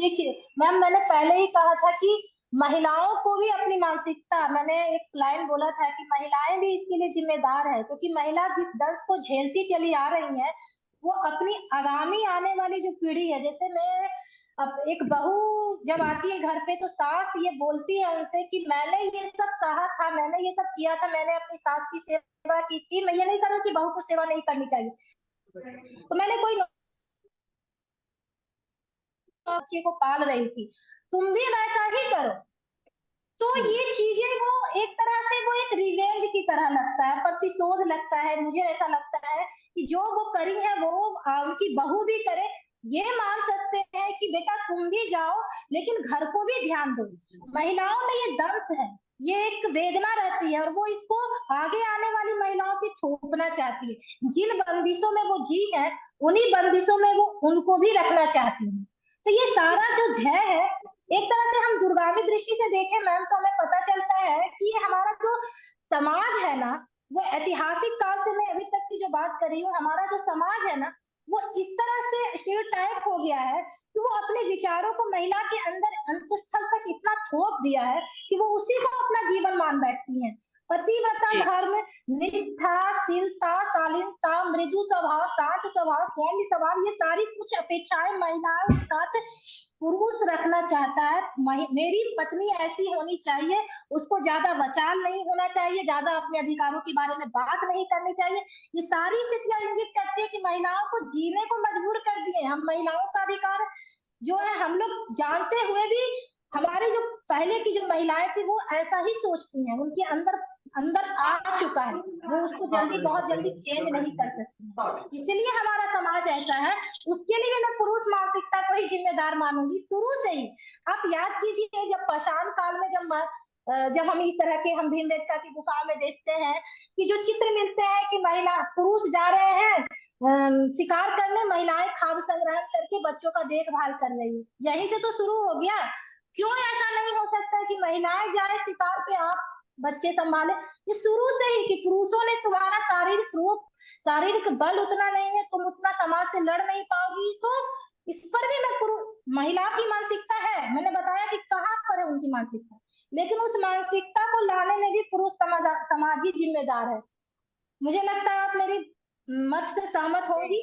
A: देखिए मैम, मैंने पहले ही कहा था कि महिलाओं को भी अपनी मानसिकता, मैंने एक लाइन बोला था कि महिलाएं भी इसके लिए जिम्मेदार है, क्योंकि महिला जिस दर्द को झेलती चली आ रही है, वो अपनी आगामी आने वाली जो पीढ़ी है, जैसे मैं अब एक बहू जब आती है घर पे तो सास ये बोलती है उनसे कि मैंने ये सब सहा था, मैंने ये सब किया था, मैंने अपनी सास की सेवा की थी। मैं ये नहीं कर रही कि बहू को सेवा नहीं करनी चाहिए, तो मैंने कोई बच्चे को पाल रही थी, तुम भी वैसा ही करो। तो ये चीजें वो एक तरह से वो एक रिवेंज की तरह लगता है, प्रतिशोध लगता है। मुझे ऐसा लगता है कि जो वो करी है वो उनकी बहू भी करे। ये मान सकते हैं कि बेटा तुम भी जाओ, लेकिन घर को भी ध्यान दो। महिलाओं में ये दर्द है, ये एक वेदना रहती है, और वो इसको आगे आने वाली महिलाओं की थोपना चाहती है। जिन बंदिशों में वो जी है, उन्हीं बंदिशों में वो उनको भी रखना चाहती है। तो ये सारा जो ध्येय है, एक तरह से हम दूरगामी दृष्टि से देखें मैम, तो हमें पता चलता है कि ये हमारा जो समाज है ना, वो ऐतिहासिक काल से, मैं अभी तक की जो बात कर रही हूँ, हमारा जो समाज है ना, वो इस तरह से स्टीरियोटाइप हो गया है कि वो अपने विचारों को महिला के अंदर अंतस्थल तक इतना थोप दिया है कि वो उसी को अपना जीवन मान बैठती है। पतिव्रता धर्म, निष्ठा, शीलता, शालीनता, मृदु स्वभाव, शांत स्वभाव, सौम्य स्वभाव, ये सारी कुछ अपेक्षाएं महिलाओं के साथ पुरुष रखना चाहता है। मेरी पत्नी ऐसी होनी चाहिए, उसको ज्यादा बचाल नहीं होना चाहिए, ज्यादा अपने अधिकारों के बारे में बात नहीं करनी चाहिए। ये सारी स्थितियां इंगित करती है कि महिलाओं को जीने को मजबूर कर दिए। हम महिलाओं का अधिकार जो है, हम लोग जानते हुए भी, हमारे जो पहले की जो महिलाएं थी वो ऐसा ही सोचती हैं, उनके अंदर अंदर आ चुका है, वो उसको जल्दी, बहुत जल्दी चेंज नहीं कर सकती। इसीलिए हमारा समाज ऐसा है। उसके लिए मैं पुरुष मानसिकता को ही जिम्मेदार मानूंगी शुरू से ही। आप याद कीजिए, जब पाषाण काल में जब हम इस तरह के, हम भीमबेटका की गुफा में देखते हैं कि जो चित्र मिलते हैं कि महिला पुरुष जा रहे हैं शिकार करने, महिलाएं खाद्य संग्रहण करके बच्चों का देखभाल कर रही है, यहीं से तो शुरू हो गया। क्यों ऐसा नहीं हो सकता कि महिलाएं जाए शिकार पे, आप बच्चे संभाले? ये शुरू से ही कि पुरुषों ने तुम्हारा शारीरिक रूप, शारीरिक बल उतना नहीं है, तुम उतना समाज से लड़ नहीं पाओगी। तो इस पर भी मैं महिला की मानसिकता है, मैंने बताया कि कहाँ पर है उनकी मानसिकता, लेकिन उस मानसिकता को लाने में भी पुरुष समाज ही जिम्मेदार है। मुझे लगता है आप मेरी मत से सहमत होंगी।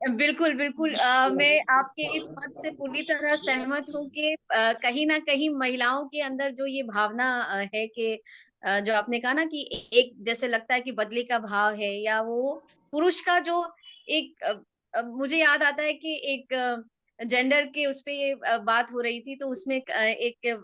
B: बिल्कुल बिल्कुल, मैं आपके इस मत से पूरी तरह सहमत हूँ कि कहीं ना कहीं महिलाओं के अंदर जो ये भावना है कि जो आपने कहा ना कि एक जैसे लगता है कि बदले का भाव है, या वो पुरुष का जो एक मुझे याद आता है कि एक जेंडर के उस पे ये बात हो रही थी, तो उसमें एक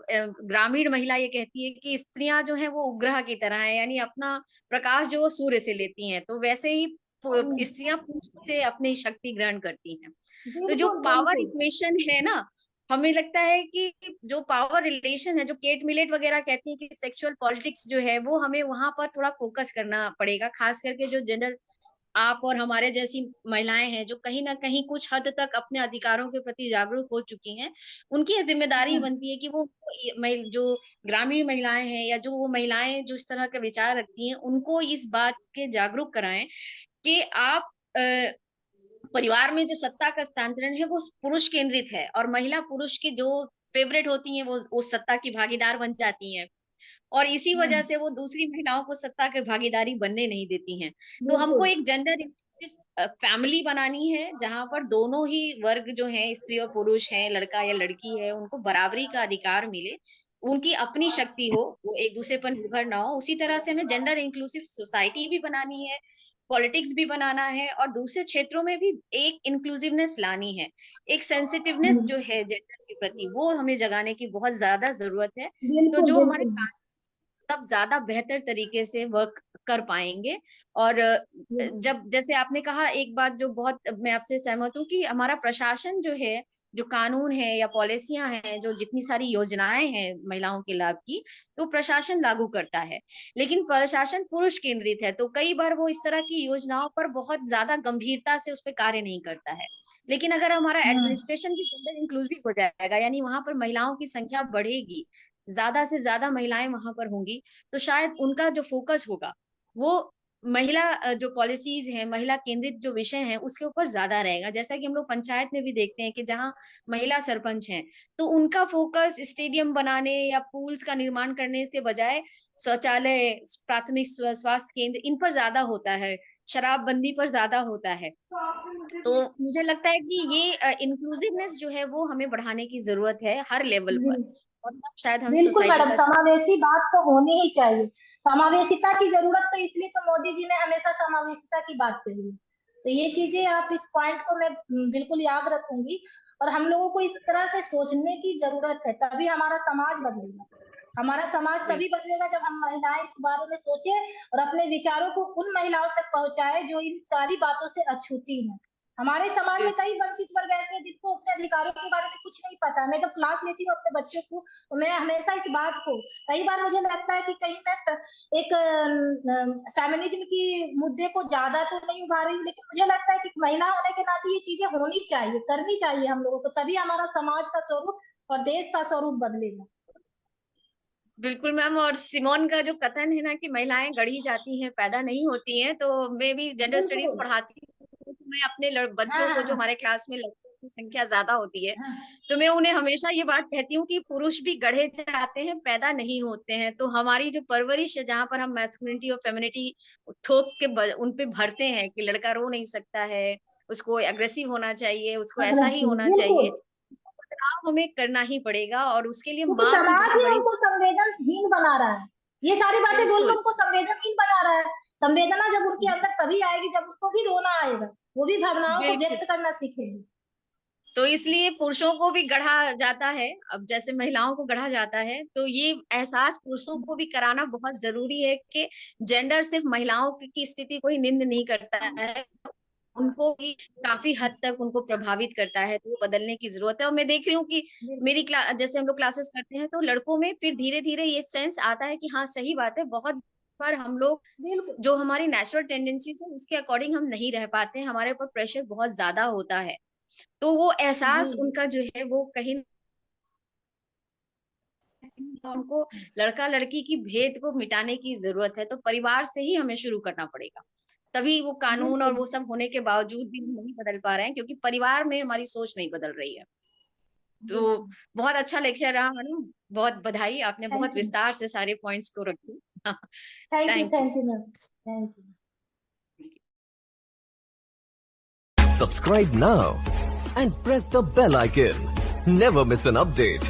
B: ग्रामीण महिला ये कहती है कि स्त्रियां जो है वो उपग्रह की तरह है, यानी अपना प्रकाश जो वो सूर्य से लेती हैं, तो वैसे ही स्त्रियां पुरुष से अपनी शक्ति ग्रहण करती हैं। तो जो
A: बिल्कुल
B: पावर
A: बिल्कुल।
B: इक्वेशन है ना, हमें लगता है कि जो पावर रिलेशन है, जो केट मिलेट वगैरह कहती है कि सेक्सुअल पॉलिटिक्स जो है, वो हमें वहां पर थोड़ा फोकस करना पड़ेगा, खास करके जो जेंडर आप और हमारे जैसी महिलाएं हैं जो कहीं ना कहीं कुछ हद तक अपने अधिकारों के प्रति जागरूक हो चुकी हैं, उनकी ये जिम्मेदारी बनती है कि वो जो ग्रामीण महिलाएं हैं, या जो वो महिलाएं जो इस तरह के विचार रखती हैं, उनको इस बात के जागरूक कराएं कि आप परिवार में जो सत्ता का हस्तांतरण है वो पुरुष केंद्रित है, और महिला पुरुष की जो फेवरेट होती हैं वो सत्ता की भागीदार बन जाती हैं, और इसी वजह से वो दूसरी महिलाओं को सत्ता की भागीदारी बनने नहीं देती हैं। तो हमको
A: बिल्कुल
B: एक जेंडर फैमिली बनानी है जहां पर दोनों ही वर्ग जो है, स्त्री और पुरुष है, लड़का या लड़की है, उनको बराबरी का अधिकार मिले, उनकी अपनी शक्ति हो, वो एक दूसरे पर निर्भर ना हो। उसी तरह से हमें जेंडर इंक्लूसिव सोसाइटी भी बनानी है, पॉलिटिक्स भी बनाना है, और दूसरे क्षेत्रों में भी एक इंक्लूसिवनेस लानी है, एक सेंसिटिवनेस जो है जेंडर के प्रति वो हमें जगाने की बहुत ज्यादा जरूरत है। तो
A: बिल्कुल
B: जो हमारे
A: बिल्कुल
B: तब ज्यादा बेहतर तरीके से वर्क कर पाएंगे। और
A: बिल्कुल।
B: जब जैसे आपने कहा एक बात जो बहुत मैं आपसे सहमत हूँ कि हमारा प्रशासन जो है, जो कानून है या पॉलिसियां हैं, जो जितनी सारी योजनाएं हैं महिलाओं के लाभ की, तो प्रशासन लागू करता है। लेकिन प्रशासन पुरुष केंद्रित है, तो कई बार वो इस तरह की योजनाओं पर बहुत ज्यादा गंभीरता से उस पर कार्य नहीं करता है। लेकिन अगर हमारा एडमिनिस्ट्रेशन भी जेंडर इंक्लूसिव हो जाएगा, यानी वहां पर महिलाओं की संख्या बढ़ेगी, ज्यादा से ज्यादा महिलाएं वहां पर होंगी, तो शायद उनका जो फोकस होगा वो महिला जो पॉलिसीज हैं, महिला केंद्रित जो विषय हैं उसके ऊपर ज्यादा रहेगा। जैसा कि हम लोग पंचायत में भी देखते हैं कि जहाँ महिला सरपंच हैं तो उनका फोकस स्टेडियम बनाने या पूल्स का निर्माण करने से बजाय शौचालय, प्राथमिक स्वास्थ्य केंद्र, इन पर ज्यादा होता है, शराबबंदी पर ज्यादा होता है।
C: तो आपने मुझे
B: तो मुझे लगता है कि ये इंक्लूसिवनेस जो है वो हमें बढ़ाने की जरूरत है हर लेवल पर,
A: बिल्कुल
B: और तब शायद हम
A: बिल्कुल
B: सोसाइटी
A: मैडम,
B: का
A: समावेशी बात तो होनी ही चाहिए। समावेशिता की जरूरत तो इसलिए तो मोदी जी ने हमेशा समावेशिता की बात कही है। तो ये चीजें आप इस पॉइंट को मैं बिल्कुल याद रखूंगी। और हम लोगों को इस तरह से सोचने की जरूरत है, तभी हमारा समाज बदलेगा। हमारा समाज तभी
B: बिल्कुल
A: बदलेगा जब हम महिलाएं इस बारे में सोचे और अपने विचारों को उन महिलाओं तक पहुंचाए जो इन सारी बातों से अछूती हैं। हमारे समाज में कई वंचित वर्ग ऐसे हैं जिनको अपने अधिकारों के बारे में कुछ नहीं पता। मैं जब क्लास लेती हूँ अपने बच्चों को, तो मैं हमेशा इस बात को, कई बार मुझे लगता है कि कहीं मैं एक फेमिनिज्म की मुद्दे को ज्यादा तो नहीं उभा रही हूँ, लेकिन मुझे लगता है कि महिला होने के नाते ये चीजें होनी चाहिए, करनी चाहिए हम लोगों को, तभी हमारा समाज का स्वरूप और देश का स्वरूप बदलेगा।
B: बिल्कुल मैम। और सिमोन का जो कथन है ना कि महिलाएं गढ़ी जाती हैं, पैदा नहीं होती हैं, तो मैं भी जेंडर स्टडीज
A: बिल्कुल।
B: पढ़ाती हूँ, तो मैं अपने
A: हाँ
B: बच्चों को,
A: हाँ
B: जो
A: हाँ
B: हमारे क्लास में लड़कियों की संख्या ज्यादा होती है,
A: हाँ
B: तो मैं उन्हें हमेशा ये बात कहती हूँ कि पुरुष भी गढ़े जाते हैं, पैदा नहीं होते हैं। तो हमारी जो परवरिश है, जहाँ पर हम मैस्कुलिनिटी और फेमिनिटी ठोक्स के उन पे भरते हैं कि लड़का रो नहीं सकता है, उसको अग्रेसिव होना चाहिए, उसको ऐसा ही
A: अग्रेसिव
B: होना
A: बिल्कुल,
B: चाहिए, बदलाव हमें करना ही पड़ेगा, और उसके लिए
A: क्योंकि
B: माँ की
A: समाज
B: बहुत
A: ही
B: बड़ी।
A: उनको संवेदनहीन बना रहा है। ये सारी बातें बोल के
B: बिल्कुल
A: उनको संवेदनहीन बना रहा है। संवेदना जब उनके अंदर तभी आएगी जब उसको भी रोना आएगा, वो भी भावनाओं को
B: बिल्कुल।
A: व्यक्त करना सीखेगी।
B: तो इसलिए पुरुषों को भी गढ़ा जाता है, अब जैसे महिलाओं को गढ़ा जाता है, तो ये एहसास पुरुषों को भी कराना बहुत जरूरी है कि जेंडर सिर्फ महिलाओं की स्थिति को ही निंद नहीं करता है, उनको भी काफी हद तक उनको प्रभावित करता है। तो वो बदलने की जरूरत है। और मैं देख रही हूँ कि मेरी क्लास, जैसे हम लोग क्लासेस करते हैं, तो लड़कों में फिर धीरे धीरे ये सेंस आता है कि हाँ सही बात है, बहुत बार हम लोग
A: बिल्कुल
B: जो हमारी नेचुरल टेंडेंसीज है उसके अकॉर्डिंग हम नहीं रह पाते हैं, हमारे ऊपर प्रेशर बहुत ज्यादा होता है। तो वो
A: जी
B: एहसास
A: जी
B: उनका जो है वो कहीं न कहीं उनको लड़का लड़की की भेद को मिटाने की जरूरत है। तो परिवार से ही हमें शुरू करना पड़ेगा, तभी वो कानून और
A: बिल्कुल
B: वो सब होने के बावजूद भी हम नहीं बदल पा रहे हैं, क्योंकि परिवार में हमारी सोच नहीं बदल रही है। तो
A: बिल्कुल।
B: बहुत अच्छा लेक्चर रहा मैडम, बहुत बधाई, आपने बहुत
A: थैंक यू
B: विस्तार से सारे पॉइंट्स को रखे। Thank
A: thank
B: you.
A: You ma'am, thank you.
D: Subscribe now and press the bell icon. Never miss an update.